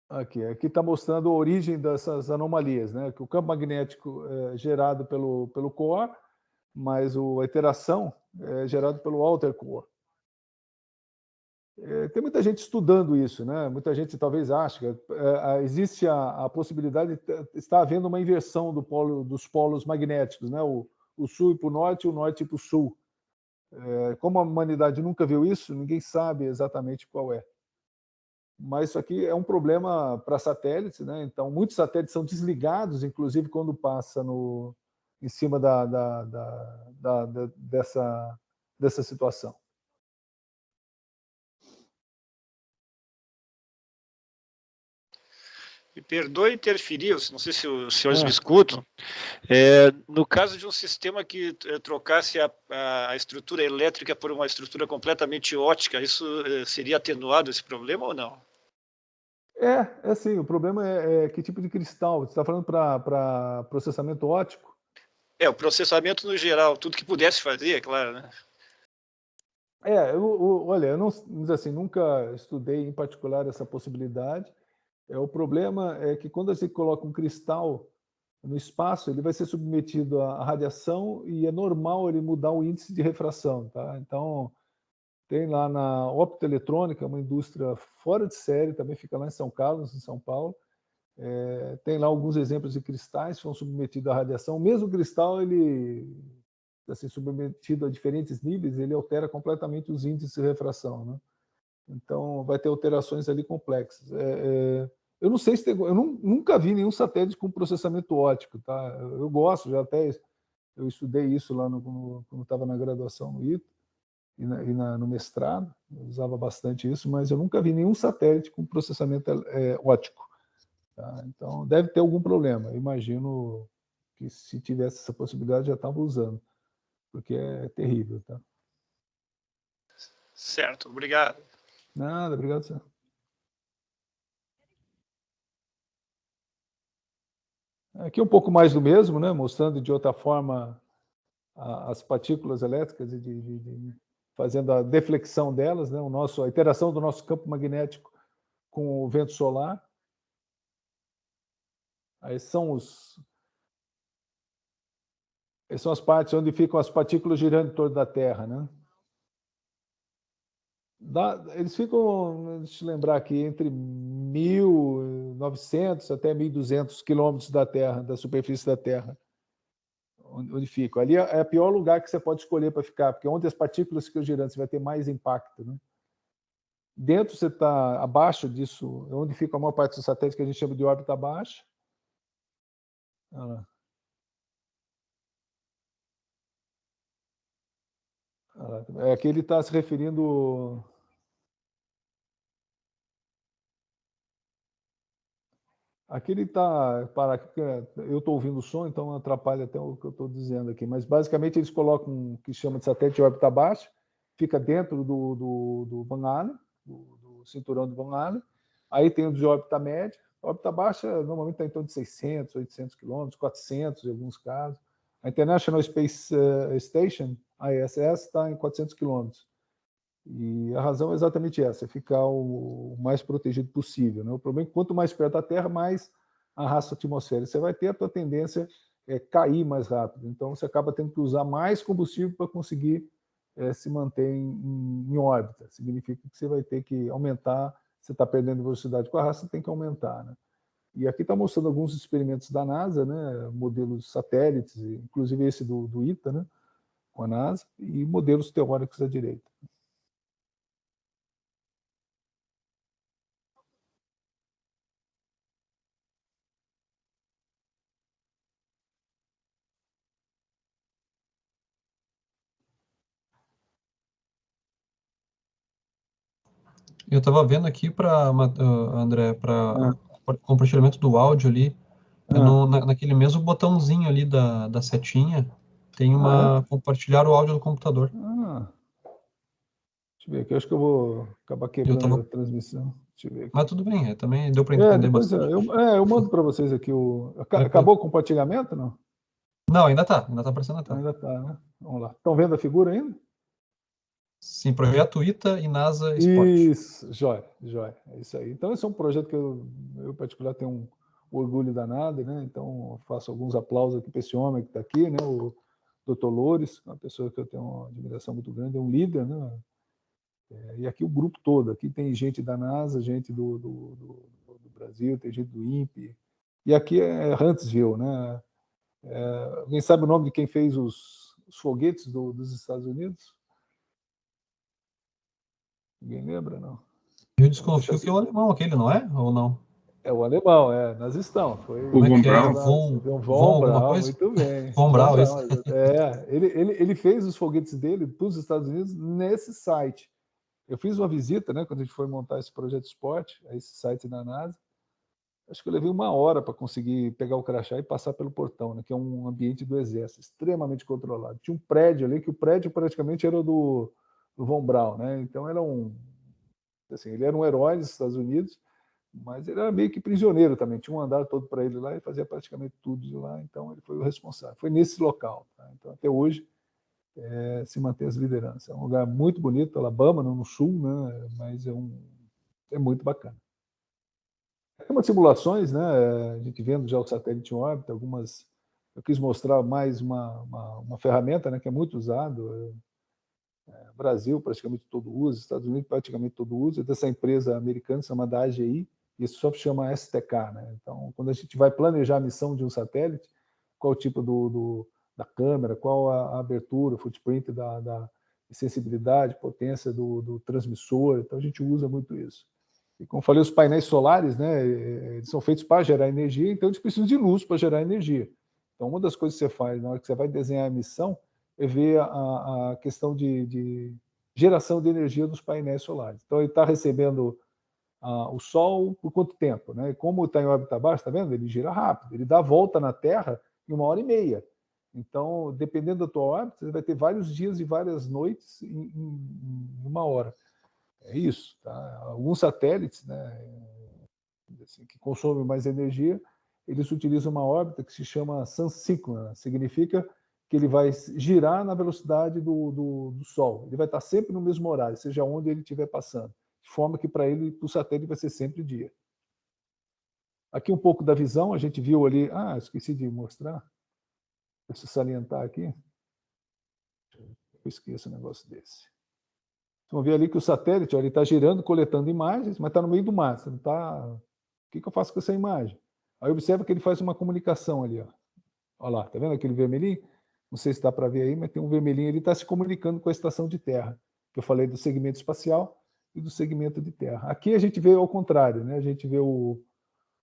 Aqui está mostrando a origem dessas anomalias, né? Que o campo magnético é gerado pelo core, mas a interação é gerada pelo outer core. Tem muita gente estudando isso, né? Muita gente talvez ache que existe a possibilidade de estar havendo uma inversão dos polos magnéticos, né? O sul ir para o norte e o norte ir para o sul. Como a humanidade nunca viu isso, ninguém sabe exatamente qual é. Mas isso aqui é um problema para satélites, né? Então, muitos satélites são desligados, inclusive quando passa em cima dessa situação. Me perdoe interferir, não sei se os senhores me escutam. No caso de um sistema que trocasse a estrutura elétrica por uma estrutura completamente óptica, isso seria atenuado esse problema ou não? Sim. O problema é que tipo de cristal? Você está falando para processamento óptico? O processamento no geral, tudo que pudesse fazer, é claro, né? Olha, eu não, assim, nunca estudei em particular essa possibilidade. O problema é que quando você coloca um cristal no espaço, ele vai ser submetido à radiação e é normal ele mudar o índice de refração, tá? Então, tem lá na optoeletrônica, uma indústria fora de série, também fica lá em São Carlos, em São Paulo. Tem lá alguns exemplos de cristais que são submetidos à radiação. O mesmo cristal, ele, assim, submetido a diferentes níveis, ele altera completamente os índices de refração, né? Então, vai ter alterações ali complexas. Eu não sei se tem, eu nunca vi nenhum satélite com processamento óptico, tá? Eu gosto, eu estudei isso lá quando estava na graduação no ITA e no mestrado, eu usava bastante isso, mas eu nunca vi nenhum satélite com processamento óptico. Tá? Então, deve ter algum problema. Eu imagino que se tivesse essa possibilidade já estava usando, porque é terrível, tá? Certo, obrigado. Nada, obrigado, senhor. Aqui um pouco mais do mesmo, né? Mostrando de outra forma as partículas elétricas e fazendo a deflexão delas, né? A interação do nosso campo magnético com o vento solar. Aí são as partes onde ficam as partículas girando em torno da Terra, né? Eles ficam, deixa eu lembrar aqui, entre 1.900 até 1.200 quilômetros da Terra, da superfície da Terra. onde fica. Ali é o pior lugar que você pode escolher para ficar, porque onde as partículas ficam girando, você vai ter mais impacto, né? Dentro você está abaixo disso, onde fica a maior parte dos satélites que a gente chama de órbita baixa. Olha lá. Aqui ele está se referindo... Aqui ele está... Eu estou ouvindo o som, então atrapalha até o que eu estou dizendo aqui. Mas, basicamente, eles colocam o que chama de satélite de órbita baixa, fica dentro do Van Allen, do cinturão do Van Allen. Aí tem o de órbita média. A órbita baixa, normalmente, está em torno de 600, 800 quilômetros, 400 em alguns casos. A International Space Station, a ISS, está em 400 quilômetros. E a razão é exatamente essa, é ficar o mais protegido possível, né? O problema é que quanto mais perto da Terra, mais arrasta a atmosfera. Você vai ter, a tua tendência é cair mais rápido. Então, você acaba tendo que usar mais combustível para conseguir se manter em órbita. Significa que você vai ter que aumentar, você está perdendo velocidade com a raça, você tem que aumentar, né? E aqui está mostrando alguns experimentos da NASA, né? Modelos satélites, inclusive esse do ITA, né? Com a NASA, e modelos teóricos à direita. Eu estava vendo aqui André, para compartilhamento do áudio ali, naquele mesmo botãozinho ali da setinha, tem compartilhar o áudio do computador. Deixa eu ver aqui, eu acho que eu vou acabar quebrando a transmissão. Deixa eu ver aqui. Mas tudo bem, também deu para entender bastante. Eu mando para vocês aqui. Acabou o compartilhamento, não? Não, ainda está aparecendo na tela. Ainda está, né? Vamos lá. Estão vendo a figura ainda? Sim, projeto ITA e NASA Sport. Isso, joia. É isso aí. Então, esse é um projeto que eu em particular, tenho um orgulho danado, né? Então, faço alguns aplausos aqui para esse homem que está aqui, né? O Dr. Loures, uma pessoa que eu tenho uma admiração muito grande, é um líder, né? E aqui o grupo todo, aqui tem gente da NASA, gente do Brasil, tem gente do INPE, e aqui é Huntsville, né? Alguém sabe o nome de quem fez os foguetes dos Estados Unidos? Ninguém lembra, não? Eu desconfio que é o alemão aquele, não é? Ou não? É o alemão, nazistão. Foi o Von Braun. Von Braun, muito bem. Von Braun, isso. Ele fez os foguetes dele para os Estados Unidos nesse site. Eu fiz uma visita, né, quando a gente foi montar esse projeto de esporte, a esse site da NASA. Acho que eu levei 1 hora para conseguir pegar o crachá e passar pelo portão, né, que é um ambiente do Exército, extremamente controlado. Tinha um prédio ali, que o prédio praticamente era do Von Braun, né? Então era ele era um herói dos Estados Unidos, mas ele era meio que prisioneiro também. Tinha um andar todo para ele lá e fazia praticamente tudo de lá. Então ele foi o responsável. Foi nesse local, tá? Então até hoje se mantém as lideranças. É um lugar muito bonito, Alabama, no sul, né? Mas é muito bacana. Tem umas simulações, né? A gente vendo já o satélite em órbita, algumas. Eu quis mostrar mais uma ferramenta, né, que é muito usado. Brasil praticamente todo usa, Estados Unidos praticamente todo usa, dessa empresa americana chamada AGI, e esse software chama STK, né? Então, quando a gente vai planejar a missão de um satélite, qual o tipo da câmera, qual a abertura, o footprint da sensibilidade, potência do transmissor, então a gente usa muito isso. E como eu falei, os painéis solares, né, eles são feitos para gerar energia, então eles precisam de luz para gerar energia. Então, uma das coisas que você faz na hora que você vai desenhar a missão é ver a questão de geração de energia dos painéis solares. Então, ele está recebendo o Sol por quanto tempo, né? Como está em órbita baixa, está vendo? Ele gira rápido, ele dá a volta na Terra em 1h30. Então, dependendo da tua órbita, você vai ter vários dias e várias noites em 1 hora. É isso, tá? Alguns satélites, né, assim, que consomem mais energia, eles utilizam uma órbita que se chama sunsíncrona, significa que ele vai girar na velocidade do Sol. Ele vai estar sempre no mesmo horário, seja onde ele estiver passando, de forma que para ele, para o satélite, vai ser sempre dia. Aqui um pouco da visão, a gente viu ali... esqueci de mostrar. Deixa eu salientar aqui. Eu esqueço um negócio desse. Vocês vão ver ali que o satélite, ele está girando, coletando imagens, mas está no meio do mar. Você não está... O que eu faço com essa imagem? Aí observa que ele faz uma comunicação ali. Olha lá, tá vendo aquele vermelhinho? Não sei se dá para ver aí, mas tem um vermelhinho, ele está se comunicando com a estação de terra, que eu falei do segmento espacial e do segmento de terra. Aqui a gente vê ao contrário, né? A gente vê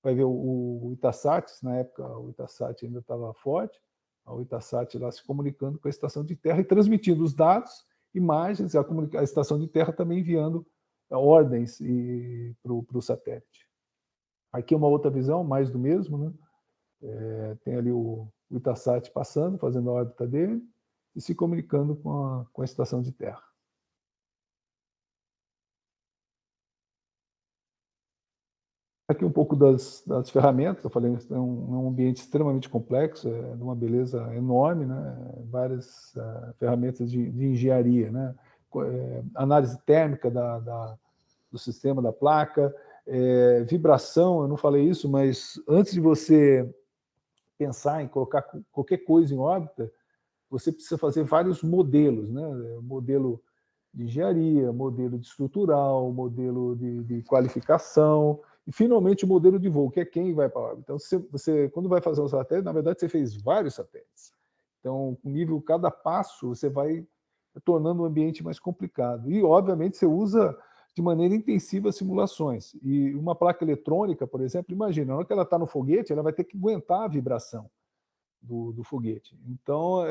vai ver o Itasat, na época o Itasat ainda estava forte, o Itasat lá se comunicando com a estação de terra e transmitindo os dados, imagens, a estação de terra também enviando ordens para o satélite. Aqui uma outra visão, mais do mesmo, né? Tem ali o Itasat passando, fazendo a órbita dele e se comunicando com a estação de terra. Aqui um pouco das ferramentas, eu falei, é um ambiente extremamente complexo, de uma beleza enorme, né? Várias ferramentas de engenharia, né? Análise térmica do sistema da placa, vibração, eu não falei isso, mas antes de você pensar em colocar qualquer coisa em órbita, você precisa fazer vários modelos, né? Modelo de engenharia, modelo de estrutural, modelo de qualificação e, finalmente, o modelo de voo, que é quem vai para a órbita. Então, você, quando vai fazer um satélite, na verdade, você fez vários satélites. Então, com nível, cada passo, você vai tornando o ambiente mais complicado. E, obviamente, você usa de maneira intensiva simulações. E uma placa eletrônica, por exemplo, imagina, na hora que ela está no foguete, ela vai ter que aguentar a vibração do foguete. Então,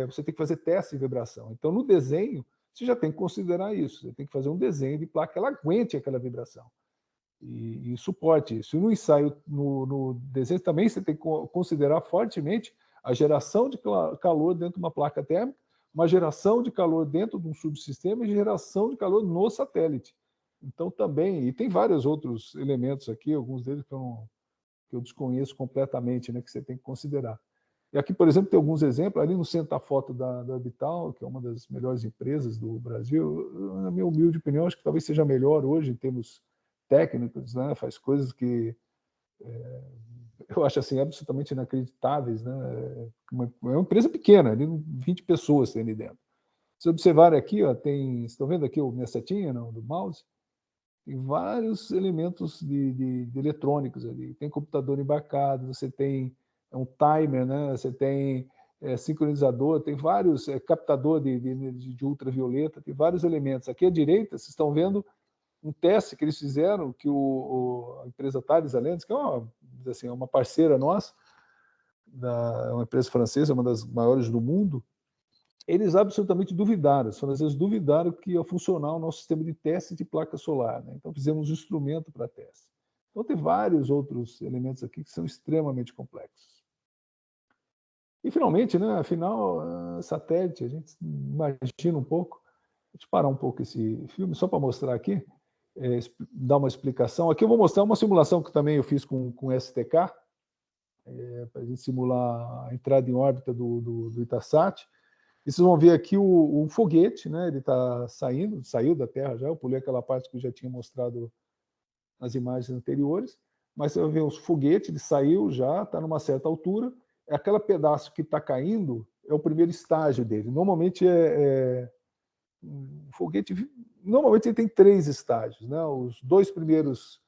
você tem que fazer teste de vibração. Então, no desenho, você já tem que considerar isso. Você tem que fazer um desenho de placa que ela aguente aquela vibração e suporte isso. E no ensaio, no desenho também, você tem que considerar fortemente a geração de calor dentro de uma placa térmica, uma geração de calor dentro de um subsistema e geração de calor no satélite. Então, também, e tem vários outros elementos aqui, alguns deles que eu desconheço completamente, né, que você tem que considerar. E aqui, por exemplo, tem alguns exemplos. Ali no centro da foto da Orbital, que é uma das melhores empresas do Brasil, na minha humilde opinião, acho que talvez seja melhor hoje em termos técnicos, né? Faz coisas que eu acho assim absolutamente inacreditáveis, né? É uma empresa pequena, ali 20 pessoas tem ali dentro. Se observarem aqui, ó, tem, estão vendo aqui a minha setinha, não, do mouse? Tem vários elementos de eletrônicos ali. Tem computador embarcado, você tem um timer, né? Você tem sincronizador, tem vários captador de ultravioleta, tem vários elementos. Aqui à direita, vocês estão vendo um teste que eles fizeram, que a empresa Thales Alenia, que é uma parceira nossa, uma empresa francesa, uma das maiores do mundo, eles absolutamente duvidaram, os franceses duvidaram que ia funcionar o nosso sistema de teste de placa solar, né? Então fizemos um instrumento para teste. Então tem vários outros elementos aqui que são extremamente complexos. E finalmente, né, afinal, satélite, a gente imagina um pouco, deixa eu parar um pouco esse filme, só para mostrar aqui, dar uma explicação. Aqui eu vou mostrar uma simulação que também eu fiz com STK, para a gente simular a entrada em órbita do Itasat. E vocês vão ver aqui o foguete, né? Ele está saiu da Terra já. Eu pulei aquela parte que eu já tinha mostrado nas imagens anteriores. Mas você vai ver o foguete, ele saiu já, está numa certa altura. Aquele pedaço que está caindo é o primeiro estágio dele. Normalmente o foguete, normalmente ele tem 3 estágios, né? Os 2 primeiros,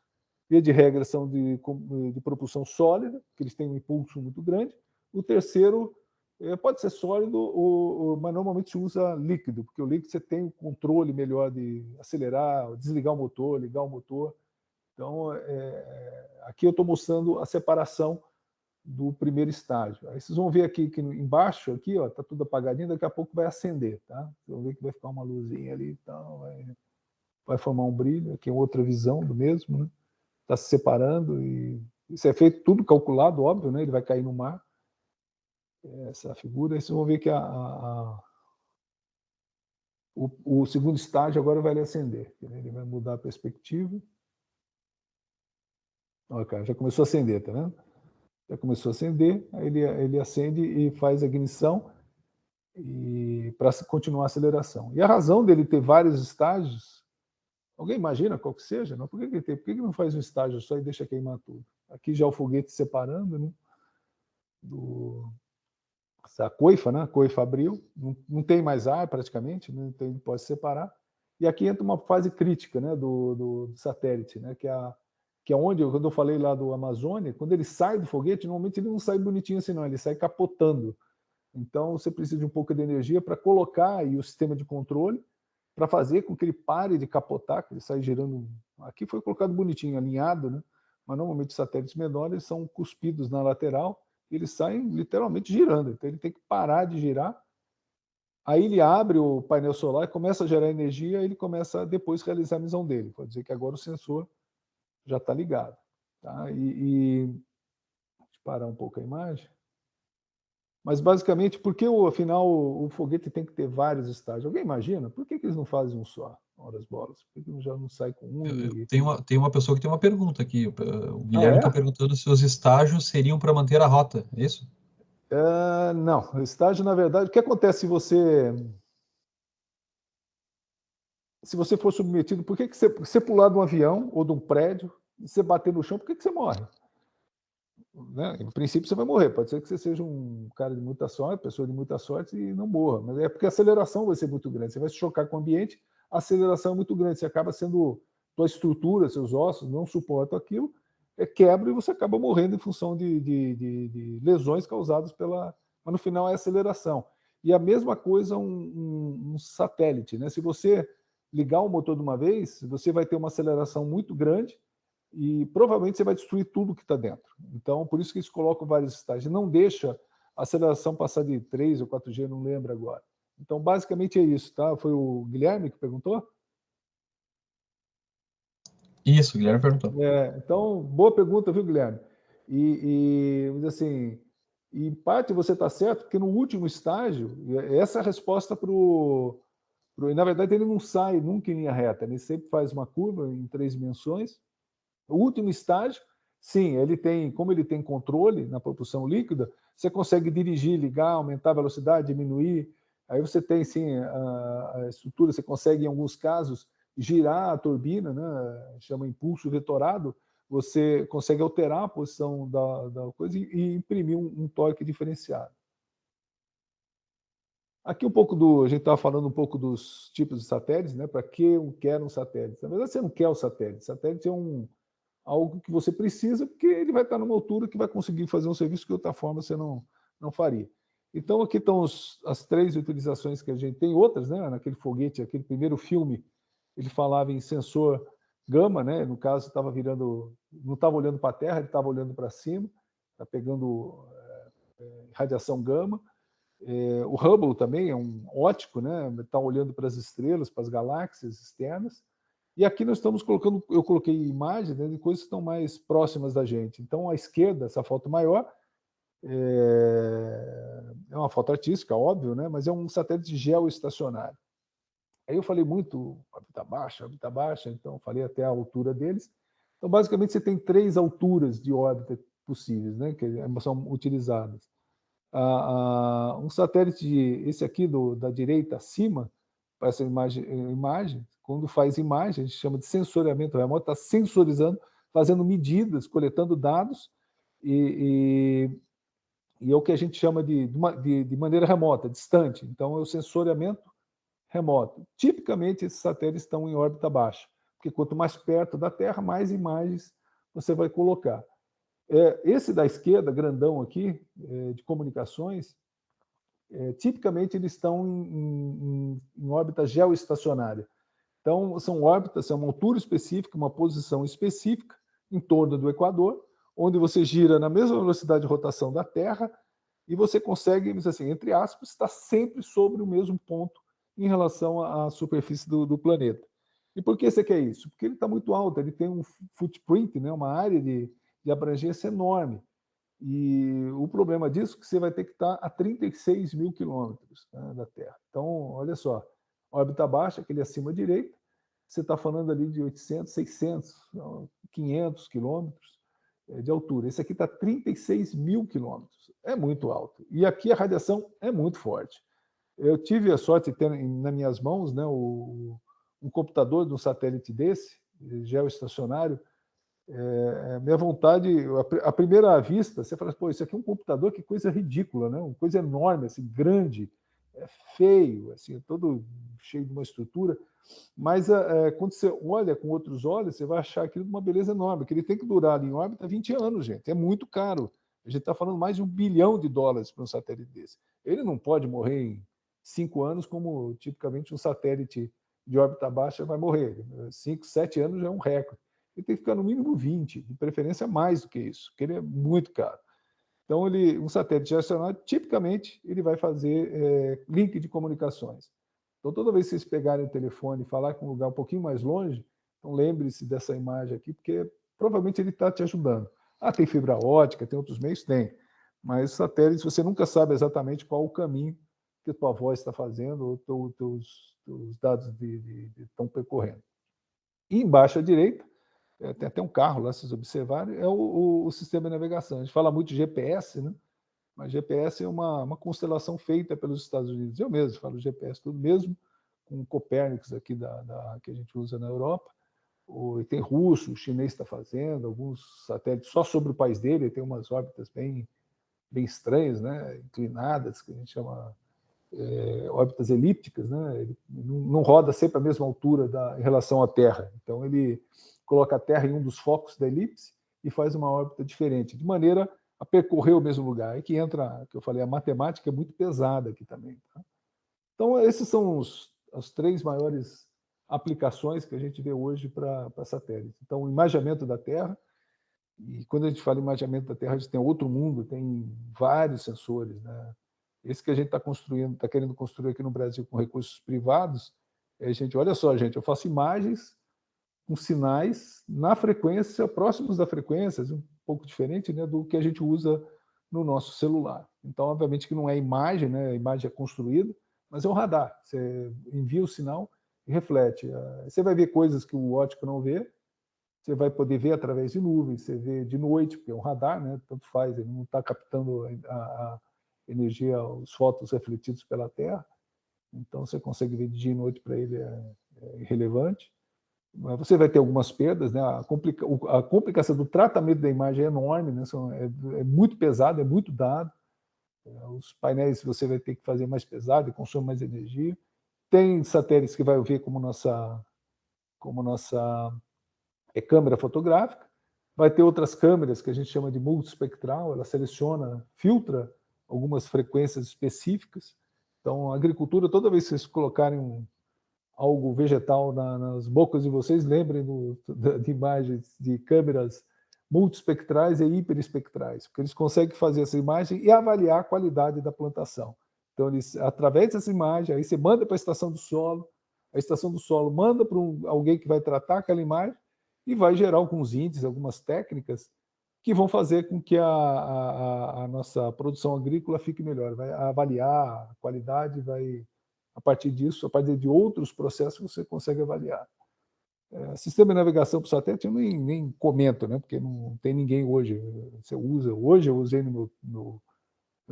via de regra, são de propulsão sólida, que eles têm um impulso muito grande. O terceiro pode ser sólido, mas normalmente se usa líquido, porque o líquido você tem o controle melhor de acelerar, desligar o motor, ligar o motor. Então, aqui eu estou mostrando a separação do primeiro estágio. Aí vocês vão ver aqui que embaixo, aqui, ó, está tudo apagadinho, daqui a pouco vai acender, tá? Vocês vão ver que vai ficar uma luzinha ali, então vai formar um brilho. Aqui é outra visão do mesmo, né? Está se separando e isso é feito tudo calculado, óbvio, né? Ele vai cair no mar. Essa figura, vocês vão ver que o segundo estágio agora vai acender. Ele vai mudar a perspectiva. Olha, cara, já começou a acender, tá vendo? Já começou a acender, aí ele acende e faz a ignição para continuar a aceleração. E a razão dele ter vários estágios, alguém imagina qual que seja? Não? Por que não faz um estágio só e deixa queimar tudo? Aqui já o foguete separando, né? A coifa, né? A coifa abriu, não tem mais ar praticamente, né? Então ele pode separar. E aqui entra uma fase crítica, né? do satélite, né? Que é onde, quando eu falei lá do Amazônia, quando ele sai do foguete, normalmente ele não sai bonitinho assim, não, ele sai capotando. Então, você precisa de um pouco de energia para colocar aí o sistema de controle, para fazer com que ele pare de capotar, que ele sai girando. Aqui foi colocado bonitinho, alinhado, né? Mas normalmente satélites menores são cuspidos na lateral e eles saem literalmente girando. Então, ele tem que parar de girar. Aí ele abre o painel solar, começa a gerar energia, e ele começa a depois realizar a missão dele. Pode dizer que agora o sensor já está ligado. Tá? Deixa eu parar um pouco a imagem. Mas, basicamente, por que, afinal, o foguete tem que ter vários estágios? Alguém imagina? Por que eles não fazem um só? Ora as bolas. Por que já não sai com um? Tem uma pessoa que tem uma pergunta aqui. O Guilherme está perguntando se os estágios seriam para manter a rota, é isso? Não. O estágio, na verdade, o que acontece se você for submetido? Por que você pular de um avião ou de um prédio e você bater no chão, por que você morre? Né? Em princípio, você vai morrer. Pode ser que você seja um cara de muita sorte, pessoa de muita sorte e não morra. Mas é porque a aceleração vai ser muito grande. Você vai se chocar com o ambiente, a aceleração é muito grande. Você acaba sendo... Tua estrutura, seus ossos não suportam aquilo, quebra e você acaba morrendo em função de lesões causadas pela... Mas no final é aceleração. E a mesma coisa um satélite. Né? Se você ligar o motor de uma vez, você vai ter uma aceleração muito grande e provavelmente você vai destruir tudo que está dentro. Então, por isso que eles colocam vários estágios. Não deixa a aceleração passar de 3 ou 4G, não lembro agora. Então, basicamente é isso, tá? Foi o Guilherme que perguntou? Isso, o Guilherme perguntou. Então, boa pergunta, viu, Guilherme? Assim, em parte você está certo, porque no último estágio, essa é a resposta para o... Na verdade, ele não sai nunca em linha reta, ele sempre faz uma curva em 3 dimensões. O último estágio, sim, como ele tem controle na propulsão líquida, você consegue dirigir, ligar, aumentar a velocidade, diminuir. Aí você tem, sim, a estrutura, você consegue, em alguns casos, girar a turbina, né? Chama impulso vetorado, você consegue alterar a posição da coisa e imprimir um torque diferenciado. Aqui a gente estava falando um pouco dos tipos de satélites, né? Para que eu quero um satélite? Na verdade, você não quer o satélite. O satélite é algo que você precisa, porque ele vai estar numa altura que vai conseguir fazer um serviço que de outra forma você não faria. Então, aqui estão as 3 utilizações que a gente tem, outras, né? Naquele foguete, aquele primeiro filme, ele falava em sensor gama, né? No caso, não estava olhando para a Terra, ele estava olhando para cima, está pegando radiação gama. O Hubble também é um óptico, né? Está olhando para as estrelas, para as galáxias externas. E aqui nós estamos colocando, eu coloquei imagens, né, de coisas que estão mais próximas da gente. Então, à esquerda, essa foto maior, é uma foto artística, óbvio, né, mas é um satélite geoestacionário. Aí eu falei muito órbita baixa, então falei até a altura deles. Então, basicamente, você tem 3 alturas de órbita possíveis, né, que são utilizadas. Um satélite, esse aqui da direita acima, para essa imagem, quando faz imagem, a gente chama de sensoriamento remoto, está sensorizando, fazendo medidas, coletando dados, e é o que a gente chama de maneira remota, distante. Então, é o sensoriamento remoto. Tipicamente, esses satélites estão em órbita baixa, porque quanto mais perto da Terra, mais imagens você vai colocar. Esse da esquerda, grandão aqui, de comunicações, tipicamente eles estão em órbita geoestacionária. Então, são órbitas, é uma altura específica, uma posição específica em torno do Equador, onde você gira na mesma velocidade de rotação da Terra e você consegue, assim, entre aspas, estar sempre sobre o mesmo ponto em relação à superfície do planeta. E por que você quer isso? Porque ele está muito alto, ele tem um footprint, né, uma área de abrangência enorme. E o problema disso é que você vai ter que estar a 36 mil quilômetros, né, da Terra. Então, olha só, órbita baixa, aquele acima à direita, você está falando ali de 800, 600, 500 quilômetros de altura. Esse aqui está a 36 mil quilômetros. É muito alto. E aqui a radiação é muito forte. Eu tive a sorte de ter nas minhas mãos, né, um computador de um satélite desse, geoestacionário. Minha vontade, à primeira vista, você fala, pô, isso aqui é um computador, que coisa ridícula, né? Uma coisa enorme, assim, grande, feio, assim, todo cheio de uma estrutura. Mas quando você olha com outros olhos, você vai achar aquilo uma beleza enorme, que ele tem que durar ali em órbita 20 anos, gente. É muito caro. A gente está falando mais de $1 bilhão para um satélite desse. Ele não pode morrer em 5 anos, como tipicamente um satélite de órbita baixa vai morrer. 5, 7 anos já é um recorde. Ele tem que ficar no mínimo 20, de preferência mais do que isso, porque ele é muito caro. Então, um satélite geracional, tipicamente, ele vai fazer link de comunicações. Então, toda vez que vocês pegarem o telefone e falar com um lugar um pouquinho mais longe, então lembre-se dessa imagem aqui, porque provavelmente ele está te ajudando. Tem fibra ótica, tem outros meios? Tem. Mas satélites, você nunca sabe exatamente qual o caminho que a tua voz está fazendo ou teus dados estão percorrendo. E embaixo à direita, tem até um carro lá, se vocês observarem, é o sistema de navegação. A gente fala muito de GPS, né? Mas GPS é uma constelação feita pelos Estados Unidos. Eu mesmo falo GPS, tudo mesmo, com o Copérnicos aqui que a gente usa na Europa. Tem russo, o chinês está fazendo, alguns satélites só sobre o país dele, tem umas órbitas bem estranhas, né? Inclinadas, que a gente chama órbitas elípticas, né? Ele não roda sempre a mesma altura em relação à Terra. Então, ele coloca a Terra em um dos focos da elipse e faz uma órbita diferente, de maneira a percorrer o mesmo lugar. É que entra, que eu falei, a matemática é muito pesada aqui também. Tá? Então, esses são as 3 maiores aplicações que a gente vê hoje para satélites. Então, o imageamento da Terra, e quando a gente fala em imageamento da Terra, a gente tem outro mundo, tem vários sensores, né? Esse que a gente está querendo construir aqui no Brasil com recursos privados, olha só, gente, eu faço imagens com sinais na frequência, próximos da frequência, um pouco diferente, né, do que a gente usa no nosso celular. Então, obviamente que não é imagem, né, a imagem é construída, mas é um radar. Você envia o sinal e reflete. Você vai ver coisas que o óptico não vê, você vai poder ver através de nuvens, você vê de noite, porque é um radar, né, tanto faz, ele não está captando a energia, os fótons refletidos pela Terra, então você consegue ver de dia e noite, para ele é irrelevante. Você vai ter algumas perdas, né? A complicação do tratamento da imagem é enorme, né? É muito pesado, é muito dado. Os painéis você vai ter que fazer mais pesado e consome mais energia. Tem satélites que vai ver como nossa câmera fotográfica. Vai ter outras câmeras que a gente chama de multispectral, ela seleciona, filtra algumas frequências específicas. Então, a agricultura, toda vez que vocês colocarem algo vegetal nas bocas de vocês, lembrem de imagens de câmeras multispectrais e hiperespectrais, porque eles conseguem fazer essa imagem e avaliar a qualidade da plantação. Então, através dessa imagem, aí você manda para a estação do solo manda para alguém que vai tratar aquela imagem e vai gerar alguns índices, algumas técnicas que vão fazer com que a nossa produção agrícola fique melhor, vai avaliar a qualidade, a partir disso, a partir de outros processos, você consegue avaliar. Sistema de navegação por satélite eu nem comento, né? Porque não tem ninguém hoje. Você usa, hoje eu usei no meu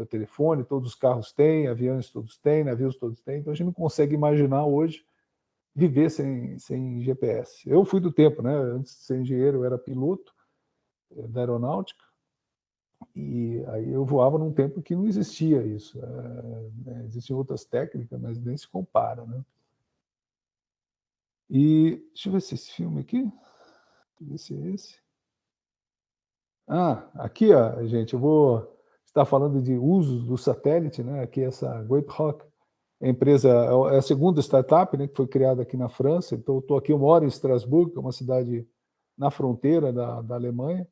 telefone, todos os carros têm, aviões todos têm, navios todos têm, então a gente não consegue imaginar hoje viver sem GPS. Eu fui do tempo, né? Antes de ser engenheiro, eu era piloto da aeronáutica, e aí eu voava num tempo que não existia isso. Existem outras técnicas, mas nem se compara, né? E deixa eu ver se esse filme aqui, deixa eu ver se é esse. Aqui, ó, gente, eu vou estar falando de usos do satélite, né? Aqui essa Grapehawk, a empresa é a segunda startup, né, que foi criada aqui na França. Então, eu moro em Estrasburgo, que é uma cidade na fronteira da Alemanha.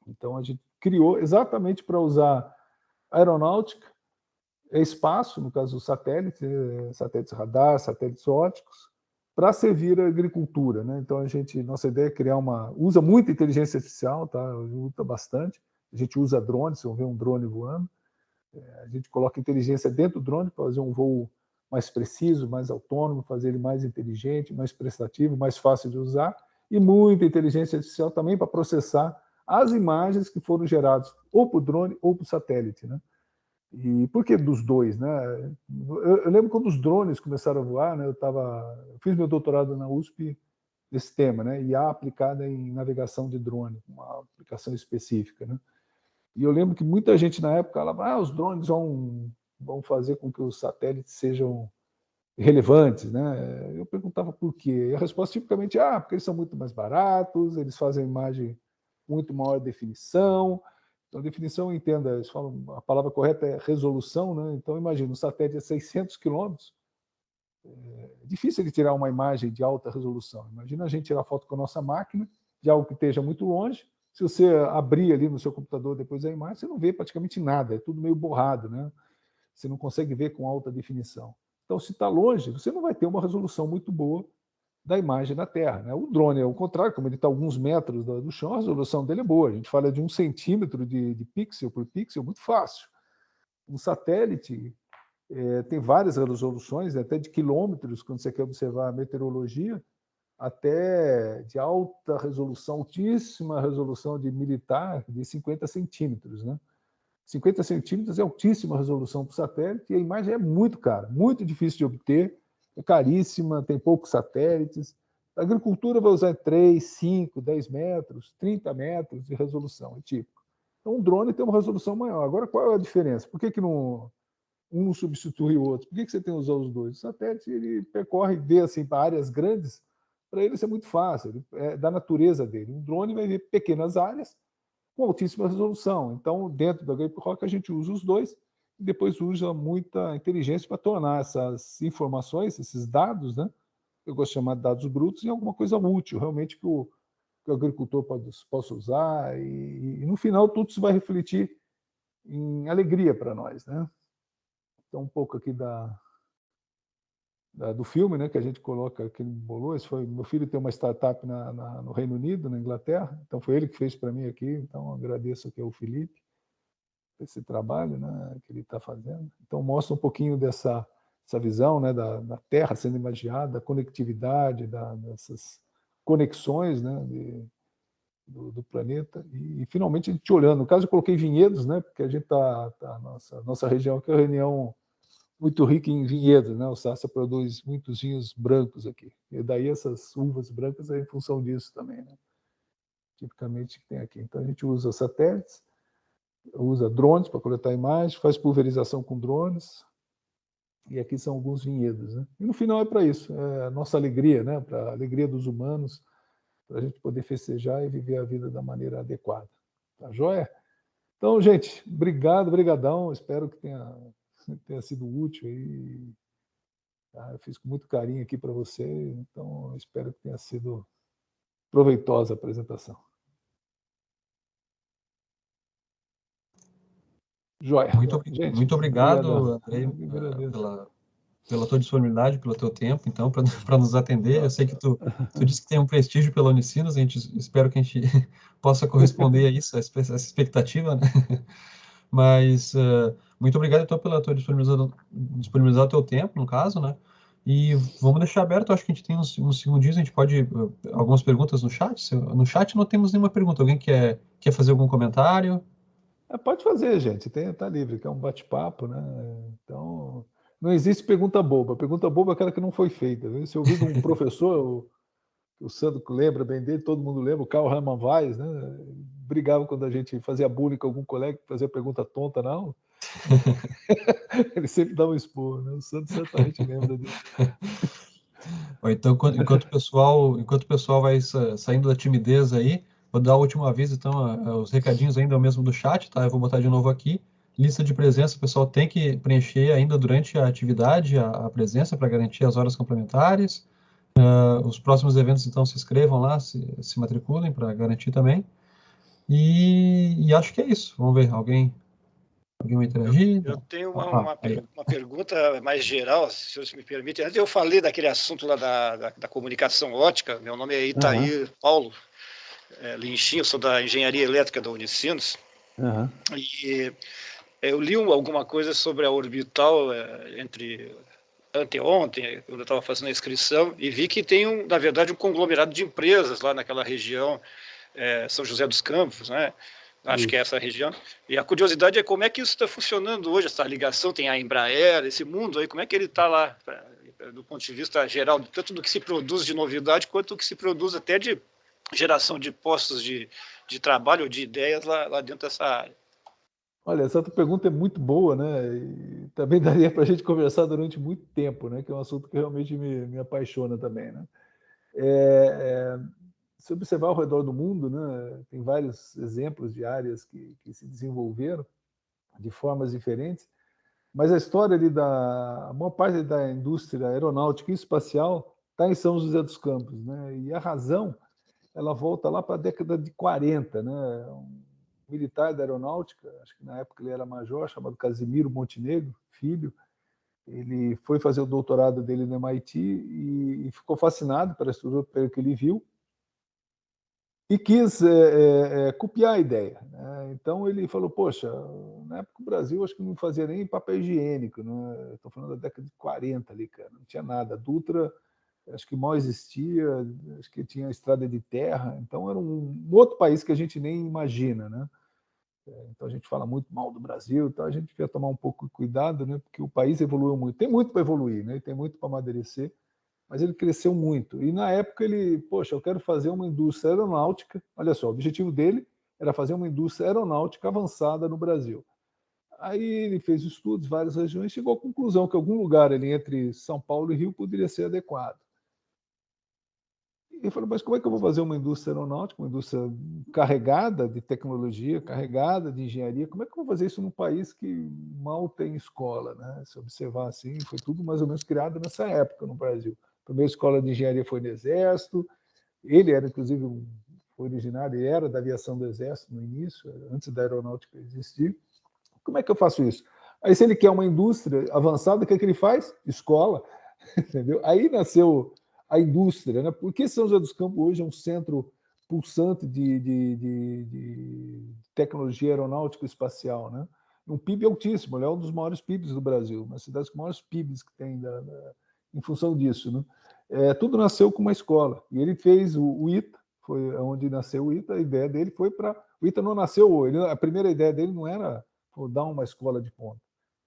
Então, a gente criou exatamente para usar aeronáutica, espaço, no caso do satélite, satélites radar, satélites ópticos, para servir a agricultura, né? Então nossa ideia é criar usa muita inteligência artificial, tá? Usa bastante. A gente usa drones, vocês vão ver um drone voando. A gente coloca inteligência dentro do drone para fazer um voo mais preciso, mais autônomo, fazer ele mais inteligente, mais prestativo, mais fácil de usar, e muita inteligência artificial também para processar as imagens que foram geradas ou por drone ou por satélite, né? E por que dos dois, né? Eu lembro quando os drones começaram a voar, né? Eu fiz meu doutorado na USP nesse tema, né? IA aplicada em navegação de drone, uma aplicação específica, né? E eu lembro que muita gente na época falava: os drones vão fazer com que os satélites sejam relevantes, né? Eu perguntava por quê. E a resposta tipicamente porque eles são muito mais baratos, eles fazem imagem muito maior definição, Então, a definição, entenda, eles falam, a palavra correta é resolução, né? Então, imagina, um satélite é 600 quilômetros, é difícil de tirar uma imagem de alta resolução. Imagina a gente tirar foto com a nossa máquina de algo que esteja muito longe. Se você abrir ali no seu computador depois a imagem, você não vê praticamente nada, é tudo meio borrado, né? Você não consegue ver com alta definição. Então, se está longe, você não vai ter uma resolução muito boa da imagem da Terra, né? O drone é o contrário, como ele está a alguns metros do chão, a resolução dele é boa. A gente fala de 1 centímetro de pixel por pixel, muito fácil. Um satélite tem várias resoluções, até de quilômetros, quando você quer observar a meteorologia, até de alta resolução, altíssima resolução de militar, de 50 centímetros, né? 50 centímetros é altíssima resolução para o satélite e a imagem é muito cara, muito difícil de obter, é caríssima, tem poucos satélites. A agricultura vai usar 3, 5, 10 metros, 30 metros de resolução, é típico. Então, um drone tem uma resolução maior. Agora, qual é a diferença? Por que não, um substitui o outro? Por que você tem que usar os dois? O satélite ele percorre, vê assim, para áreas grandes, para ele isso é muito fácil, é da natureza dele. Um drone vai ver pequenas áreas com altíssima resolução. Então, dentro da Grape Rock, a gente usa os dois e depois usa muita inteligência para tornar essas informações, esses dados, né? Eu gosto de chamar de dados brutos, em alguma coisa útil, realmente que o agricultor possa usar. E no final, tudo isso vai refletir em alegria para nós, né? Então, um pouco aqui do filme, né, que a gente coloca aqui no bolou. Meu filho tem uma startup no Reino Unido, na Inglaterra, então foi ele que fez para mim aqui, então agradeço aqui ao Felipe esse trabalho, né, que ele está fazendo. Então mostra um pouquinho dessa visão, né, da Terra sendo imaginada, da conectividade, dessas conexões, né, do planeta, e finalmente a gente olhando. No caso eu coloquei vinhedos, né, porque a gente nossa região aqui é uma região muito rica em vinhedos, né? O Sassa produz muitos vinhos brancos aqui. E daí essas uvas brancas é em função disso também, né? Tipicamente que tem aqui. Então a gente usa satélites, usa drones para coletar imagens, faz pulverização com drones. E aqui são alguns vinhedos, né? E no final é para isso, é a nossa alegria, né? Para a alegria dos humanos, para a gente poder festejar e viver a vida da maneira adequada. Tá joia? Então, gente, obrigado, brigadão. Espero que tenha sido útil aí. Eu fiz com muito carinho aqui para você, então espero que tenha sido proveitosa a apresentação. Joia. Muito obrigado, Andrei, pela tua disponibilidade, pelo teu tempo, então, para nos atender. Eu sei que tu disse que tem um prestígio pela Unicinos, espero que a gente possa corresponder a isso, a essa expectativa, né? Mas muito obrigado, então, pela tua disponibilizar o teu tempo, no caso, né? E vamos deixar aberto, acho que a gente tem uns segundinhos, a gente pode algumas perguntas no chat. No chat não temos nenhuma pergunta. Alguém quer fazer algum comentário? Pode fazer, gente. Está livre, que é um bate-papo, né? Então, não existe pergunta boba. Pergunta boba é aquela que não foi feita. Viu? Se eu ouvir de um professor, o Sandro lembra bem dele, todo mundo lembra, o Karl Hermann Weiss, né? Brigava quando a gente fazia bullying com algum colega que fazia pergunta tonta na aula. Ele sempre dá um expor, né? O Sandro certamente lembra dele. Então, enquanto o pessoal vai saindo da timidez aí, vou dar o último aviso, então, os recadinhos ainda é o mesmo do chat, tá? Eu vou botar de novo aqui. Lista de presença, o pessoal tem que preencher ainda durante a atividade a presença para garantir as horas complementares. Os próximos eventos, então, se inscrevam lá, se matriculem para garantir também. E acho que é isso. Vamos ver, alguém vai interagir? Eu tenho uma pergunta mais geral, se vocês me permitem. Antes eu falei daquele assunto lá da comunicação ótica. Meu nome é Itair Paulo Linchinho, sou da Engenharia Elétrica da Unicinos. E eu li alguma coisa sobre a Orbital anteontem, quando eu estava fazendo a inscrição, e vi que tem, na verdade, um conglomerado de empresas lá naquela região, São José dos Campos, né? Acho que é essa região. E a curiosidade é como é que isso está funcionando hoje, essa ligação, tem a Embraer, esse mundo aí, como é que ele está lá, do ponto de vista geral, tanto do que se produz de novidade, quanto do que se produz até de geração de postos de trabalho ou de ideias lá dentro dessa área. Olha, essa tua pergunta é muito boa, né? E também daria para a gente conversar durante muito tempo, né? Que é um assunto que realmente me apaixona também, né? se observar ao redor do mundo, né, tem vários exemplos de áreas que se desenvolveram de formas diferentes, mas a história ali a maior parte da indústria aeronáutica e espacial está em São José dos Campos, né? E a razão, ela volta lá para a década de 40, né? Um militar da aeronáutica, acho que na época ele era major, chamado Casimiro Montenegro, filho, ele foi fazer o doutorado dele no MIT e ficou fascinado pela estrutura, pelo que ele viu, e quis copiar a ideia, né? Então ele falou, poxa, na época o Brasil acho que não fazia nem papel higiênico, né? Estou falando da década de 40 ali, cara, não tinha nada. A Dutra acho que mal existia, acho que tinha estrada de terra, então era um outro país que a gente nem imagina, né? Então a gente fala muito mal do Brasil, então a gente devia tomar um pouco de cuidado, né? Porque o país evoluiu muito, tem muito para evoluir, né? Tem muito para amadurecer, mas ele cresceu muito. E na época ele, poxa, eu quero fazer uma indústria aeronáutica. Olha só, o objetivo dele era fazer uma indústria aeronáutica avançada no Brasil. Aí ele fez estudos, várias regiões, chegou à conclusão que algum lugar ali entre São Paulo e Rio poderia ser adequado. E falou, mas como é que eu vou fazer uma indústria aeronáutica, uma indústria carregada de tecnologia, carregada de engenharia? Como é que eu vou fazer isso num país que mal tem escola, né? Se observar assim, foi tudo mais ou menos criado nessa época no Brasil. A primeira escola de engenharia foi no Exército, ele era, inclusive, foi originário, ele era da aviação do Exército no início, antes da aeronáutica existir. Como é que eu faço isso? Aí, se ele quer uma indústria avançada, o que é que ele faz? Escola, entendeu? Aí nasceu a indústria, né? Por que São José dos Campos hoje é um centro pulsante de tecnologia aeronáutica e espacial, né? Um PIB altíssimo, ele é um dos maiores PIBs do Brasil, uma cidade com maiores PIBs que tem em função disso, né? Tudo nasceu com uma escola, e ele fez o ITA, foi onde nasceu o ITA, a ideia dele foi para... O ITA não nasceu, a primeira ideia dele não era fundar uma escola de ponta,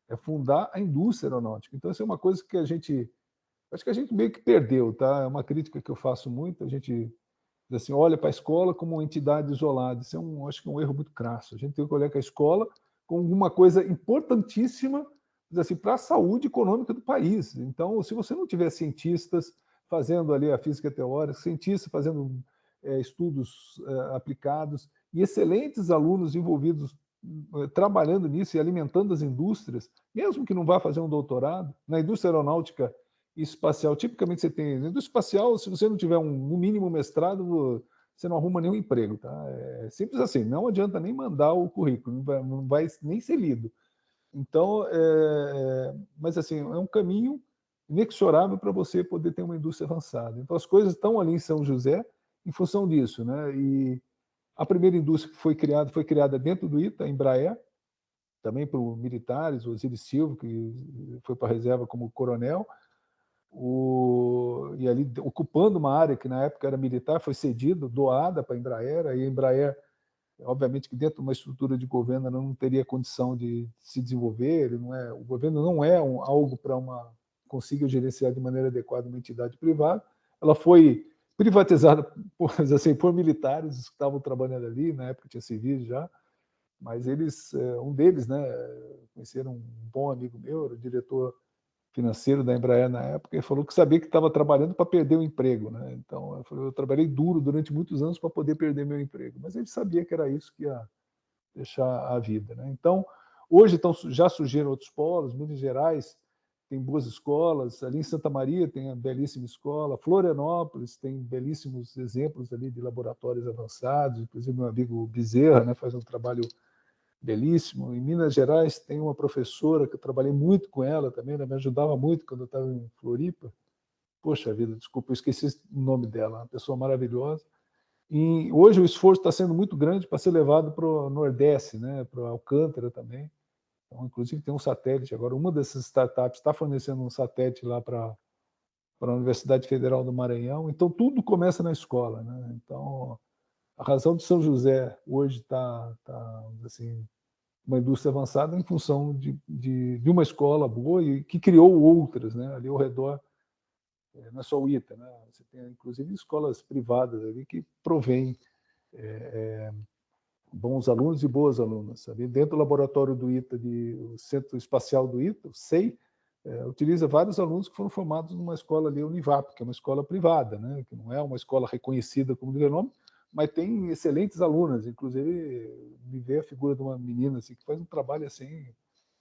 é fundar a indústria aeronáutica. Então, isso é uma coisa que acho que a gente meio que perdeu, tá? É uma crítica que eu faço muito, a gente diz assim, olha para a escola como uma entidade isolada. Isso acho que é um erro muito crasso. A gente tem que olhar para a escola como uma coisa importantíssima, assim, para a saúde econômica do país. Então, se você não tiver cientistas fazendo ali a física teórica, cientistas fazendo estudos aplicados e excelentes alunos envolvidos trabalhando nisso e alimentando as indústrias, mesmo que não vá fazer um doutorado, na indústria aeronáutica e espacial, tipicamente você tem... Na indústria espacial, se você não tiver no mínimo mestrado, você não arruma nenhum emprego, tá? É simples assim, não adianta nem mandar o currículo, não vai nem ser lido. Então, mas assim, é um caminho inexorável para você poder ter uma indústria avançada. Então, as coisas estão ali em São José em função disso, né? E a primeira indústria que foi criada dentro do ITA, a Embraer, também por militares, o Osiris Silva, que foi para a reserva como coronel, e ali ocupando uma área que na época era militar, foi cedida, doada para a Embraer, e a Embraer, obviamente que dentro de uma estrutura de governo ela não teria condição de se desenvolver, o governo não é algo para consiga gerenciar de maneira adequada uma entidade privada, ela foi privatizada por militares que estavam trabalhando ali, na época tinha civis já, mas um deles, né, conheceram um bom amigo meu, era o diretor financeiro da Embraer na época, e falou que sabia que estava trabalhando para perder o emprego, né? Então, eu trabalhei duro durante muitos anos para poder perder meu emprego, mas ele sabia que era isso que ia deixar a vida, né? Então, hoje já surgiram outros polos, Minas Gerais tem boas escolas, ali em Santa Maria tem uma belíssima escola, Florianópolis tem belíssimos exemplos ali de laboratórios avançados, inclusive meu amigo Bezerra, né, faz um trabalho belíssimo. Em Minas Gerais tem uma professora que eu trabalhei muito com ela também, ela me ajudava muito quando eu estava em Floripa. Poxa vida, desculpa, eu esqueci o nome dela, uma pessoa maravilhosa. E hoje o esforço está sendo muito grande para ser levado para o Nordeste, né, para o Alcântara também. Então, inclusive tem um satélite agora, uma dessas startups está fornecendo um satélite lá para a Universidade Federal do Maranhão. Então tudo começa na escola, né? Então a razão de São José hoje está assim, uma indústria avançada em função de uma escola boa e que criou outras, né, ali ao redor. Não é só o ITA, né? Você tem inclusive escolas privadas ali que provêm bons alunos e boas alunas, sabe? Dentro do laboratório do ITA, o Centro Espacial do ITA, o CEI, utiliza vários alunos que foram formados numa escola ali, Univap, que é uma escola privada, né? Que não é uma escola reconhecida como de renome, mas tem excelentes alunas. Inclusive, me vê a figura de uma menina assim, que faz um trabalho assim,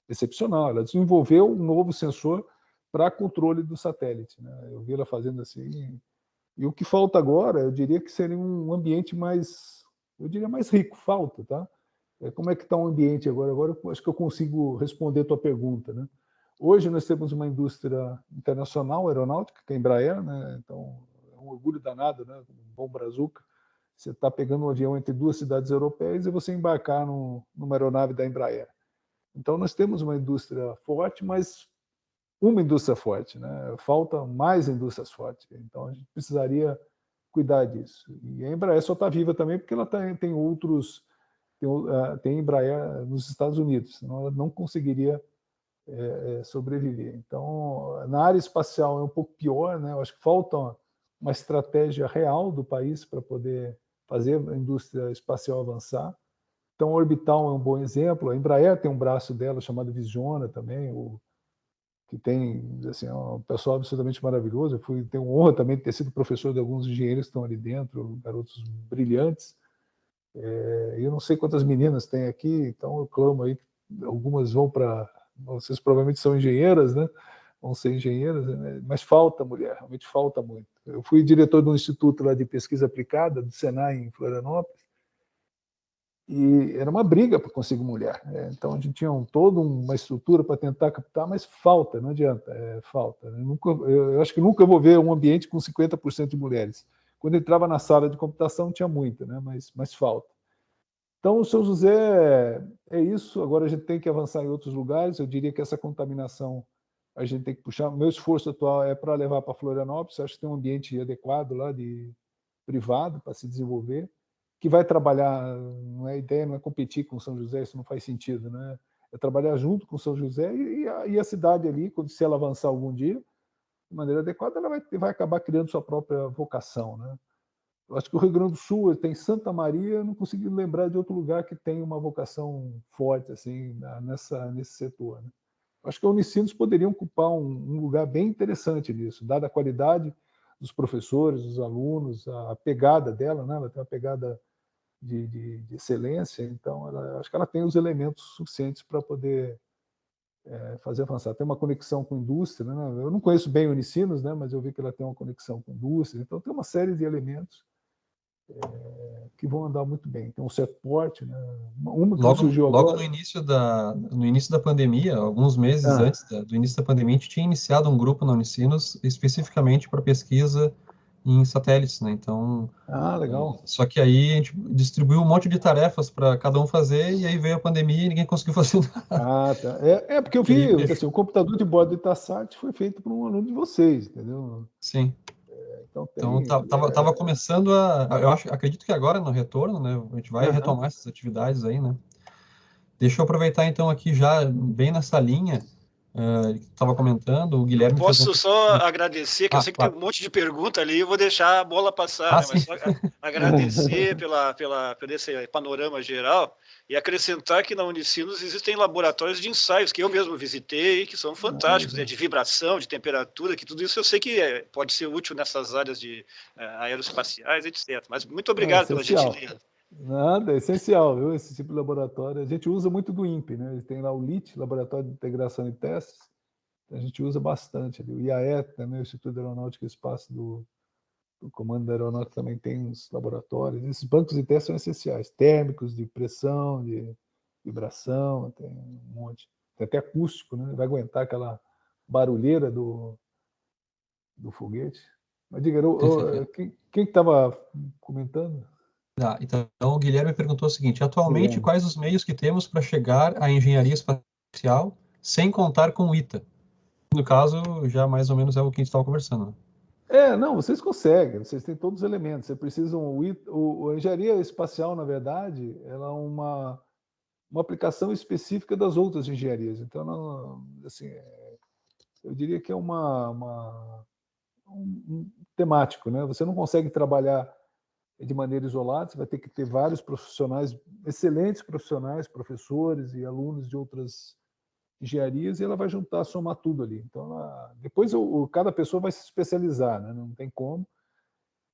excepcional. Ela desenvolveu um novo sensor para controle do satélite, né? Eu vi ela fazendo assim. E o que falta agora, eu diria que seria um ambiente mais, eu diria mais rico, falta, tá? Como é que está o ambiente agora? Agora eu acho que eu consigo responder a tua pergunta, né? Hoje nós temos uma indústria internacional aeronáutica, que é a Embraer, né? Então é um orgulho danado, né? Um bom brazuca. Você está pegando um avião entre duas cidades europeias e você embarcar numa aeronave da Embraer. Então nós temos uma indústria forte, mas uma indústria forte, né? Falta mais indústrias fortes. Então a gente precisaria cuidar disso. E a Embraer só está viva também porque ela tem outros, tem Embraer nos Estados Unidos, senão ela não conseguiria sobreviver. Então, na área espacial é um pouco pior, né? Eu acho que falta uma estratégia real do país para poder fazer a indústria espacial avançar. Então, a Orbital é um bom exemplo. A Embraer tem um braço dela chamado Visiona também, que tem assim, um pessoal absolutamente maravilhoso. Eu tenho honra também de ter sido professor de alguns engenheiros que estão ali dentro, garotos brilhantes. Eu não sei quantas meninas tem aqui, então eu clamo aí que algumas vão para... Vocês provavelmente são engenheiras, né? Vão ser engenheiras, né? Mas falta mulher, realmente falta muito. Eu fui diretor de um instituto lá de pesquisa aplicada, do Senai, em Florianópolis, e era uma briga para conseguir mulher. Então a gente tinha toda uma estrutura para tentar captar, mas falta, não adianta, falta. Eu acho que nunca vou ver um ambiente com 50% de mulheres. Quando eu entrava na sala de computação tinha muita, né? Mas falta. Então, o São José é isso. Agora a gente tem que avançar em outros lugares. Eu diria que essa contaminação a gente tem que puxar. O meu esforço atual é para levar para Florianópolis. Acho que tem um ambiente adequado lá de privado para se desenvolver, que vai trabalhar. Não é ideia, não é competir com São José. Isso não faz sentido, né? É trabalhar junto com São José e a cidade ali, quando se ela avançar algum dia de maneira adequada, ela vai acabar criando sua própria vocação, né? Eu acho que o Rio Grande do Sul tem Santa Maria, eu não consigo lembrar de outro lugar que tem uma vocação forte assim nesse setor, né? Eu acho que a Unicinos poderia ocupar um lugar bem interessante nisso, dada a qualidade dos professores, dos alunos, a pegada dela, né? Ela tem uma pegada de excelência, então acho que ela tem os elementos suficientes para poder fazer avançar. Tem uma conexão com a indústria, né? Eu não conheço bem a Unicinos, né? Mas eu vi que ela tem uma conexão com a indústria, então tem uma série de elementos que vão andar muito bem. Tem um certo porte, né? Uma que surgiu Logo agora... no início da pandemia, alguns meses antes do início da pandemia, a gente tinha iniciado um grupo na Unicinos especificamente para pesquisa em satélites, né? Então, legal. Só que aí a gente distribuiu um monte de tarefas para cada um fazer, e aí veio a pandemia e ninguém conseguiu fazer nada. Tá. Porque eu vi, assim, o computador de bordo do Itasat foi feito por um aluno de vocês, entendeu? Sim. Então tava começando acredito que agora no retorno, né, a gente vai retomar essas atividades aí, né? Deixa eu aproveitar então aqui já bem nessa linha que estava comentando, o Guilherme... Posso só agradecer, que eu sei que claro. Tem um monte de pergunta ali, eu vou deixar a bola passar, né? Mas só agradecer por esse panorama geral e acrescentar que na Unicinos existem laboratórios de ensaios que eu mesmo visitei, que são fantásticos, de vibração, de temperatura, que tudo isso eu sei que pode ser útil nessas áreas de aeroespaciais, etc. Mas muito obrigado pela gentileza. Nada, é essencial, viu? Esse tipo de laboratório. A gente usa muito do INPE, né? Eles têm lá o LIT, Laboratório de Integração e Testes. A gente usa bastante ali. O IAE, também, o Instituto de Aeronáutica e Espaço do Comando da Aeronáutica, também tem uns laboratórios. Esses bancos de testes são essenciais. Térmicos, de pressão, de vibração, tem um monte. Tem até acústico, né? Vai aguentar aquela barulheira do foguete. Mas diga, quem estava comentando? Então, o Guilherme perguntou o seguinte: atualmente, quais os meios que temos para chegar à engenharia espacial sem contar com o ITA? No caso, já mais ou menos é o que a gente estava conversando. Não, vocês conseguem, vocês têm todos os elementos. Vocês precisam. A engenharia espacial, na verdade, ela é uma aplicação específica das outras engenharias. Então, assim, eu diria que é um temático, né? Você não consegue trabalhar de maneira isolada, você vai ter que ter vários profissionais, excelentes profissionais, professores e alunos de outras engenharias e ela vai juntar, somar tudo ali. Então, depois cada pessoa vai se especializar, né? Não tem como.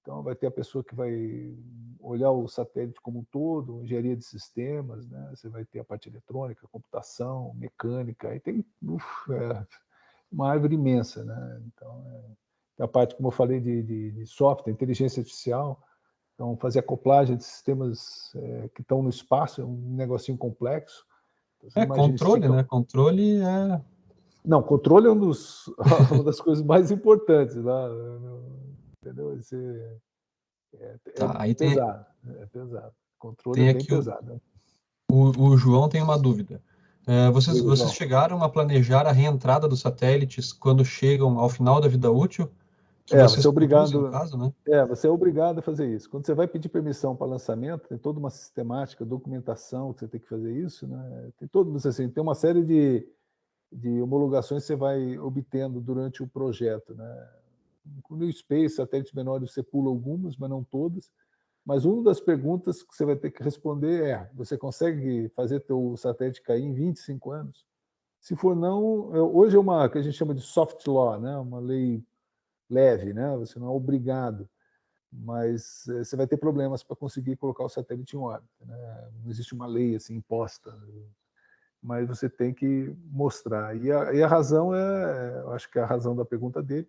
Então, vai ter a pessoa que vai olhar o satélite como um todo, engenharia de sistemas, né? Você vai ter a parte eletrônica, computação, mecânica, aí tem uma árvore imensa, né? Então, a parte, como eu falei, de software, inteligência artificial. Então, fazer acoplagem de sistemas que estão no espaço é um negocinho complexo. Então, controle, né? Controle é... Não, controle é uma das coisas mais importantes lá, entendeu? aí pesado, é pesado. Controle tem é bem aqui pesado. Né? O João tem uma dúvida. Vocês João. chegaram a planejar a reentrada dos satélites quando chegam ao final da vida útil? Que você vocês é obrigado, no caso, né? você é obrigado a fazer isso. Quando você vai pedir permissão para lançamento, tem toda uma sistemática, documentação que você tem que fazer isso, né? Tem uma série de homologações que você vai obtendo durante o projeto, né? No Space, satélites menores, você pula algumas, mas não todas. Mas uma das perguntas que você vai ter que responder é: você consegue fazer teu satélite cair em 25 anos? Se for não, hoje é uma que a gente chama de soft law, né? Uma lei leve, né? Você não é obrigado, mas você vai ter problemas para conseguir colocar o satélite em órbita, né? Não existe uma lei assim imposta, mas você tem que mostrar. E a razão eu acho que a razão da pergunta dele,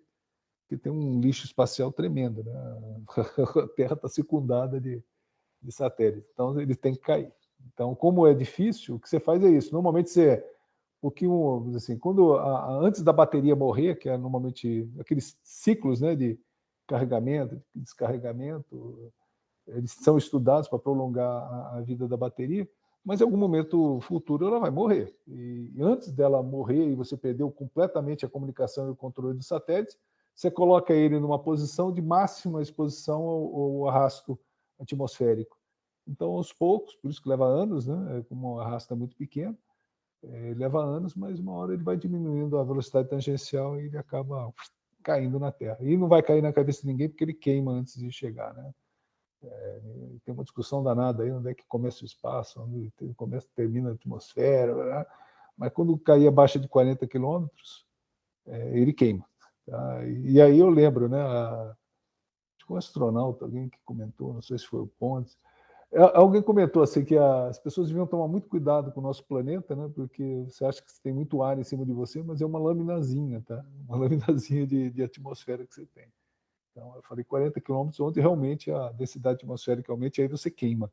que tem um lixo espacial tremendo, né? A Terra está circundada de satélites, então eles têm que cair. Então, como é difícil, o que você faz é isso. Normalmente você pouquinho assim, quando antes da bateria morrer, que é normalmente aqueles ciclos, né, de carregamento, de descarregamento, eles são estudados para prolongar a vida da bateria, mas em algum momento futuro ela vai morrer. E antes dela morrer e você perdeu completamente a comunicação e o controle do satélite, você coloca ele numa posição de máxima exposição ao arrasto atmosférico. Então, aos poucos, por isso que leva anos, né, como o arrasto é muito pequeno, leva anos, mas uma hora ele vai diminuindo a velocidade tangencial e ele acaba caindo na Terra. E não vai cair na cabeça de ninguém porque ele queima antes de chegar, né? Tem uma discussão danada aí, onde é que começa o espaço, onde começa e termina a atmosfera, né? Mas quando cair abaixo de 40 quilômetros, ele queima. Tá? E aí eu lembro, né? Acho que um astronauta, alguém que comentou, não sei se foi o Pontes, alguém comentou assim que as pessoas deviam tomar muito cuidado com o nosso planeta, né? Porque você acha que tem muito ar em cima de você, mas é uma laminazinha, tá? Uma laminazinha de atmosfera que você tem. Então, eu falei 40 quilômetros, onde realmente a densidade atmosférica aumenta, e aí você queima.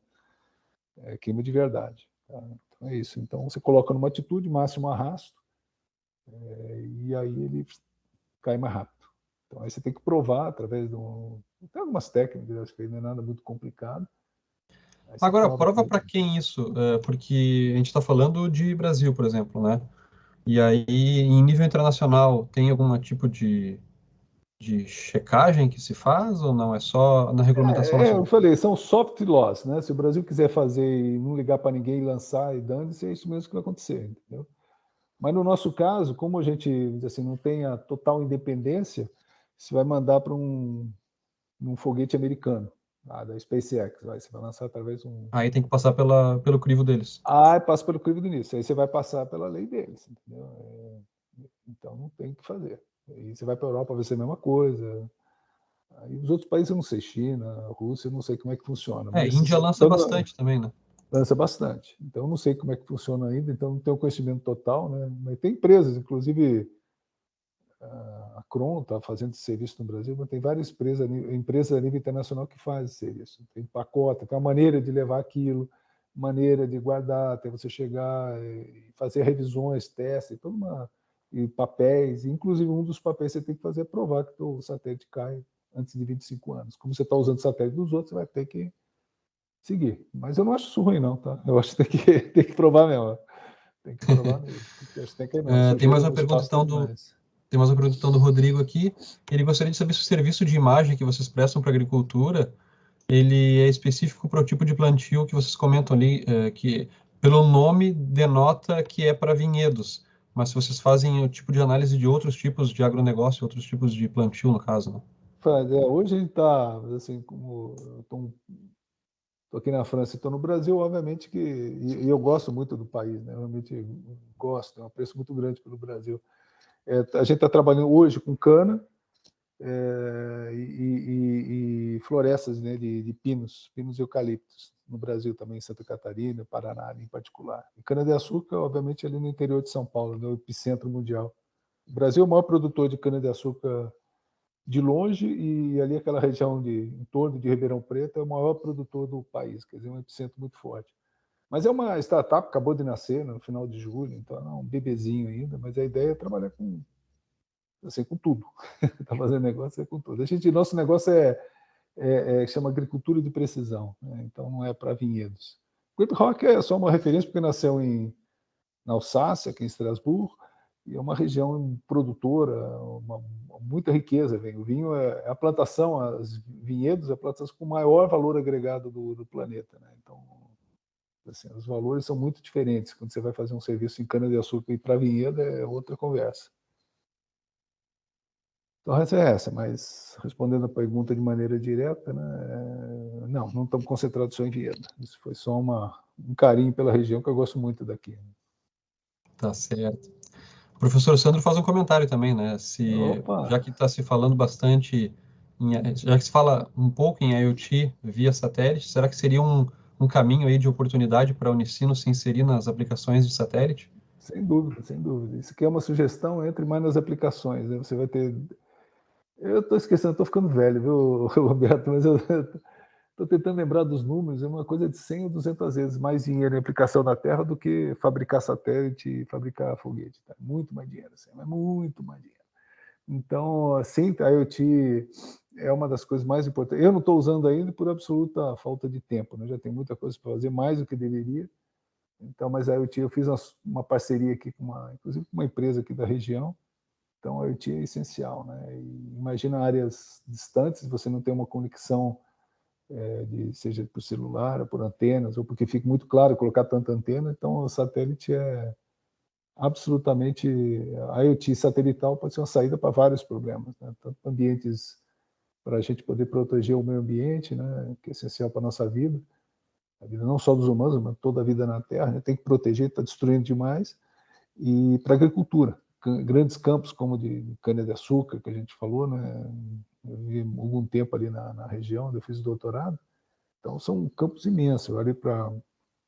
Queima de verdade. Tá? Então, é isso. Então, você coloca numa altitude, máximo arrasto, e aí ele cai mais rápido. Então, aí você tem que provar através de tem algumas técnicas, acho que não é nada muito complicado. Agora, prova para quem isso? Porque a gente está falando de Brasil, por exemplo, né? E aí, em nível internacional, tem algum tipo de checagem que se faz ou não? É só na regulamentação nacional? Eu falei, são soft laws, né? Se o Brasil quiser fazer e não ligar para ninguém, lançar e dane-se, é isso mesmo que vai acontecer, entendeu? Mas no nosso caso, como a gente assim, não tem a total independência, você vai mandar para um foguete americano, da SpaceX. Você vai lançar através de um. Aí tem que passar pelo crivo deles. Passa pelo crivo do início. Aí você vai passar pela lei deles, entendeu? Então não tem o que fazer. Aí você vai para a Europa, vai ser a mesma coisa. Aí os outros países eu não sei, China, Rússia, eu não sei como é que funciona. Mas Índia lança bastante também, né? Lança bastante. Então eu não sei como é que funciona ainda, então não tenho conhecimento total, né? Mas tem empresas, inclusive a Cron está fazendo serviço no Brasil, mas tem várias empresas a nível internacional que fazem serviço. Tem pacote, tem uma maneira de levar aquilo, maneira de guardar, até você chegar e fazer revisões, testes, e papéis. Inclusive, um dos papéis que você tem que fazer é provar que o satélite cai antes de 25 anos. Como você está usando o satélite dos outros, você vai ter que seguir. Mas eu não acho isso ruim, não, tá? Eu acho que tem que provar mesmo. Tem que provar mesmo. Tem mais uma pergunta, então, tem mais uma pergunta então do Rodrigo aqui. Ele gostaria de saber se o serviço de imagem que vocês prestam para a agricultura, ele é específico para o tipo de plantio que vocês comentam ali, que pelo nome denota que é para vinhedos, mas se vocês fazem o tipo de análise de outros tipos de agronegócio, outros tipos de plantio, no caso, né? Hoje a gente está, assim, como estou aqui na França e estou no Brasil, obviamente que... E eu gosto muito do país, né? Realmente gosto, tenho um apreço muito grande pelo Brasil. A gente está trabalhando hoje com cana e florestas, né, de pinos e eucaliptos, no Brasil também, em Santa Catarina, Paraná, em particular. E cana-de-açúcar, obviamente, ali no interior de São Paulo, no epicentro mundial. O Brasil é o maior produtor de cana-de-açúcar de longe, e ali aquela região em torno de Ribeirão Preto é o maior produtor do país, quer dizer, um epicentro muito forte. Mas é uma startup, acabou de nascer no final de julho, então é um bebezinho ainda, mas a ideia é trabalhar com tudo. Está fazendo negócio com tudo. Nosso negócio chama agricultura de precisão, né? Então não é para vinhedos. Grip Rock é só uma referência porque nasceu na Alsácia, aqui em Estrasburgo, e é uma região produtora, muita riqueza. O vinho é a plantação, as vinhedos, é a plantação com maior valor agregado do planeta, né? Então, assim, os valores são muito diferentes. Quando você vai fazer um serviço em cana-de-açúcar e para vinhedo, é outra conversa. Então, a resposta é essa, mas respondendo a pergunta de maneira direta, né, não estamos concentrados só em Viena. Isso foi só um carinho pela região, que eu gosto muito daqui. Tá certo. O professor Sandro faz um comentário também, né? Já que está se falando bastante, já que se fala um pouco em IoT via satélite, será que seria um caminho aí de oportunidade para a Unicino se inserir nas aplicações de satélite? Sem dúvida, sem dúvida. Isso aqui é uma sugestão, entre mais nas aplicações, né? Você vai ter... Eu estou esquecendo, estou ficando velho, viu, Roberto? Mas eu estou tentando lembrar dos números. É uma coisa de 100 ou 200 vezes mais dinheiro em aplicação na Terra do que fabricar satélite e fabricar foguete. Tá? Muito mais dinheiro, assim, mas muito mais dinheiro. Então, sim, a IoT é uma das coisas mais importantes. Eu não estou usando ainda por absoluta falta de tempo, né? Já tem muita coisa para fazer, mais do que deveria. Então, mas a IoT, eu fiz uma parceria aqui inclusive com uma empresa aqui da região. Então, a IoT é essencial, né? E imagina áreas distantes, você não tem uma conexão, seja por celular, ou por antenas, ou porque fica muito claro colocar tanta antena. Então, o satélite é absolutamente... A IoT satelital pode ser uma saída para vários problemas, né? Tanto ambientes para a gente poder proteger o meio ambiente, né? Que é essencial para a nossa vida, a vida não só dos humanos, mas toda a vida na Terra, né? Tem que proteger, está destruindo demais. E para a agricultura, grandes campos como de cana-de-açúcar, que a gente falou, né? Eu vivi algum tempo ali na região onde eu fiz o doutorado. Então, são campos imensos. Eu olhei para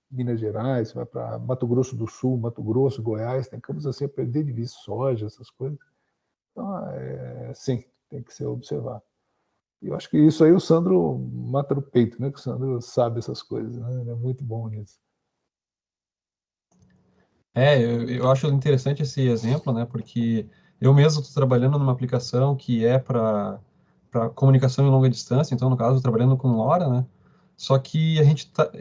Minas Gerais, vai para Mato Grosso do Sul, Mato Grosso, Goiás, tem campos assim a perder de vista, soja, essas coisas. Então, sim, tem que ser observado. E eu acho que isso aí o Sandro mata no peito, né? Que o Sandro sabe essas coisas, né? Ele é muito bom nisso. Eu acho interessante esse exemplo, né? Porque eu mesmo estou trabalhando numa aplicação que é para comunicação em longa distância, então, no caso, estou trabalhando com LoRa, né? Só que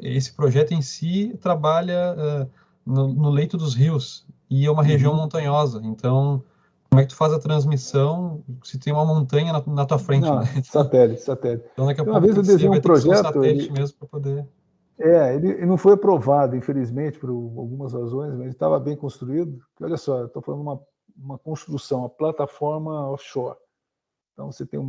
esse projeto em si trabalha no leito dos rios, e é uma região montanhosa, então como é que tu faz a transmissão se tem uma montanha na tua frente, né? Não, satélite. Então daqui a Uma pouco vez eu desenhei um vai ter que ser um projeto, satélite mesmo para poder... ele não foi aprovado, infelizmente, por algumas razões, mas ele estava bem construído. Olha só, eu estou falando uma construção, uma plataforma offshore. Então, você tem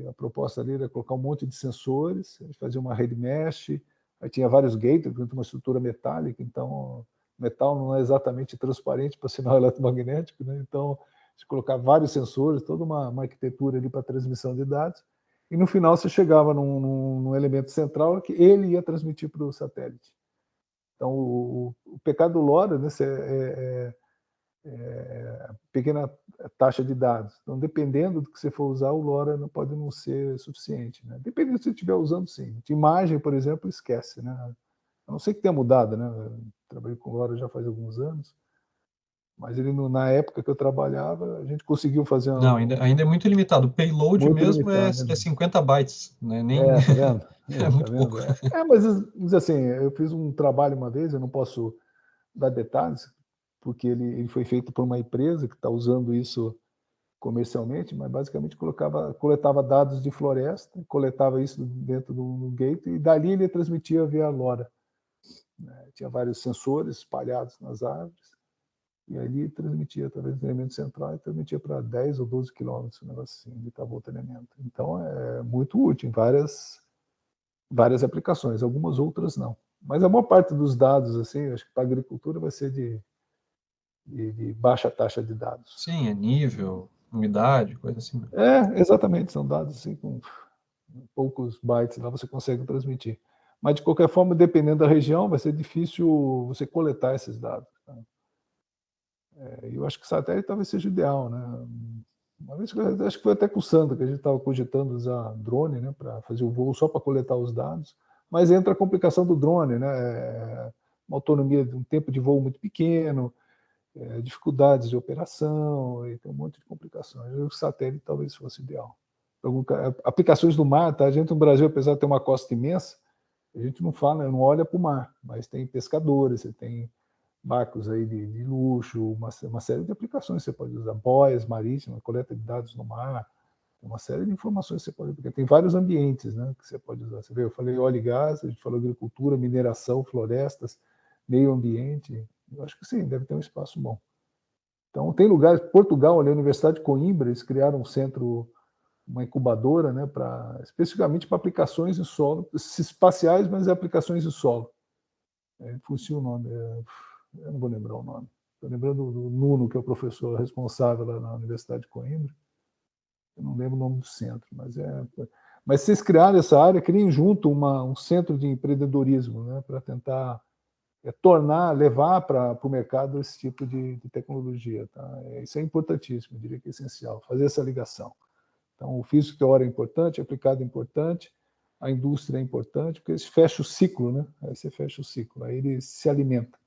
a proposta ali era colocar um monte de sensores, a gente fazia uma rede mesh, aí tinha vários gateways, uma estrutura metálica, então metal não é exatamente transparente para sinal eletromagnético, né? Então, a gente colocava vários sensores, toda uma arquitetura ali para transmissão de dados, e no final você chegava num elemento central que ele ia transmitir para o satélite. Então, o pecado do LoRa, né, pequena taxa de dados. Então, dependendo do que você for usar, o LoRa pode não ser suficiente, né? Dependendo se você estiver usando, sim. De imagem, por exemplo, esquece, né? A não ser que tenha mudado, né? Eu trabalhei com LoRa já faz alguns anos, mas na época que eu trabalhava, a gente conseguiu fazer Não, ainda é muito limitado. O payload muito mesmo limitado, né? 50 bytes, né? Tá vendo? É Tá muito vendo? pouco. Mas assim, eu fiz um trabalho uma vez, eu não posso dar detalhes, porque ele foi feito por uma empresa que está usando isso comercialmente, mas basicamente coletava dados de floresta, coletava isso dentro do gate e dali ele transmitia via LoRa. Tinha vários sensores espalhados nas árvores e ali transmitia através do elemento central e transmitia para 10 ou 12 quilômetros, um negócio assim, de estava outro elemento. Então é muito útil em várias várias aplicações, algumas outras não. Mas a maior parte dos dados, assim, acho que para a agricultura vai ser de baixa taxa de dados. Sim, é nível, umidade, coisa assim. Exatamente, são dados assim com poucos bytes, lá você consegue transmitir. Mas, de qualquer forma, dependendo da região, vai ser difícil você coletar esses dados. Tá? Eu acho que satélite talvez seja ideal, né? Uma vez, acho que foi até com o Sandra que a gente estava cogitando usar drone, né, para fazer o voo só para coletar os dados, mas entra a complicação do drone, né? Uma autonomia de um tempo de voo muito pequeno, dificuldades de operação, e tem um monte de complicações. O satélite talvez fosse ideal. Aplicações do mar, tá? A gente no Brasil, apesar de ter uma costa imensa, a gente não fala, não olha para o mar, mas tem pescadores, você tem barcos aí de luxo, uma série de aplicações que você pode usar, boias marítimas, coleta de dados no mar, uma série de informações que você pode, porque tem vários ambientes, né, que você pode usar. Você vê, eu falei óleo e gás, a gente falou agricultura, mineração, florestas, meio ambiente. Eu acho que sim, deve ter um espaço bom. Então, tem lugares, Portugal, ali, a Universidade de Coimbra, eles criaram um centro, uma incubadora, né, especificamente para aplicações em solo, espaciais, mas aplicações em solo. Funciona o nome, eu não vou lembrar o nome. Estou lembrando do Nuno, que é o professor responsável lá na Universidade de Coimbra. Eu não lembro o nome do centro, mas se vocês criarem essa área, criem junto um centro de empreendedorismo, né, para tentar levar para o mercado esse tipo de tecnologia. Tá? Isso é importantíssimo, eu diria que é essencial, fazer essa ligação. Então, o físico teórico é importante, aplicado é importante, a indústria é importante, porque isso fecha o ciclo, né? Aí você fecha o ciclo, aí ele se alimenta.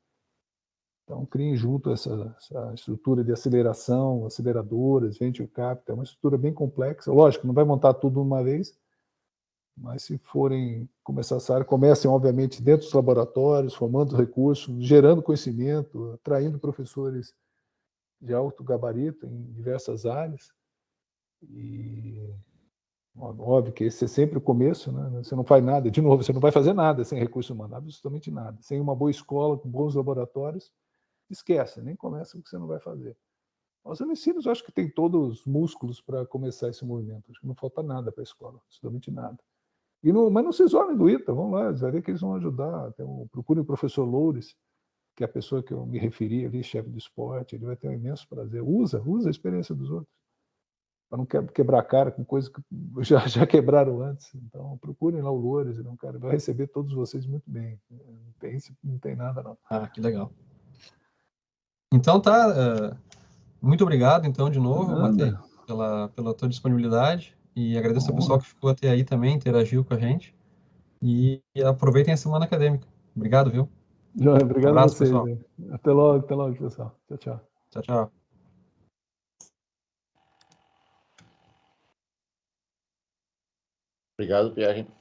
Então, criem junto essa estrutura de aceleração, aceleradoras, venture capital, é uma estrutura bem complexa. Lógico, não vai montar tudo uma vez, mas se forem começar essa área, comecem, obviamente, dentro dos laboratórios, formando recursos, gerando conhecimento, atraindo professores de alto gabarito em diversas áreas. E óbvio que esse é sempre o começo, né? Você não faz nada, de novo, você não vai fazer nada sem recurso humano, absolutamente nada. Sem uma boa escola, com bons laboratórios, esquece, nem começa o que você não vai fazer. Os Unicinos, eu acho que tem todos os músculos para começar esse movimento. Acho que não falta nada para a escola, absolutamente nada. Mas não se isolem do ITA, vão lá, vai ver que eles vão ajudar. Procurem o professor Loures, que é a pessoa que eu me referi ali, chefe de esporte, ele vai ter um imenso prazer. Usa a experiência dos outros, para não quebrar a cara com coisas que já quebraram antes. Então, procurem lá o Loures, ele é um cara, vai receber todos vocês muito bem. Não tem nada, não. Ah, que legal. Então tá, muito obrigado, então, de novo, Matei, pela tua disponibilidade, e agradeço ao pessoal que ficou até aí também, interagiu com a gente, e aproveitem a semana acadêmica. Obrigado, viu? Obrigado a vocês. Pessoal. Até logo, pessoal. Tchau, tchau. Tchau, tchau. Obrigado, Pierre.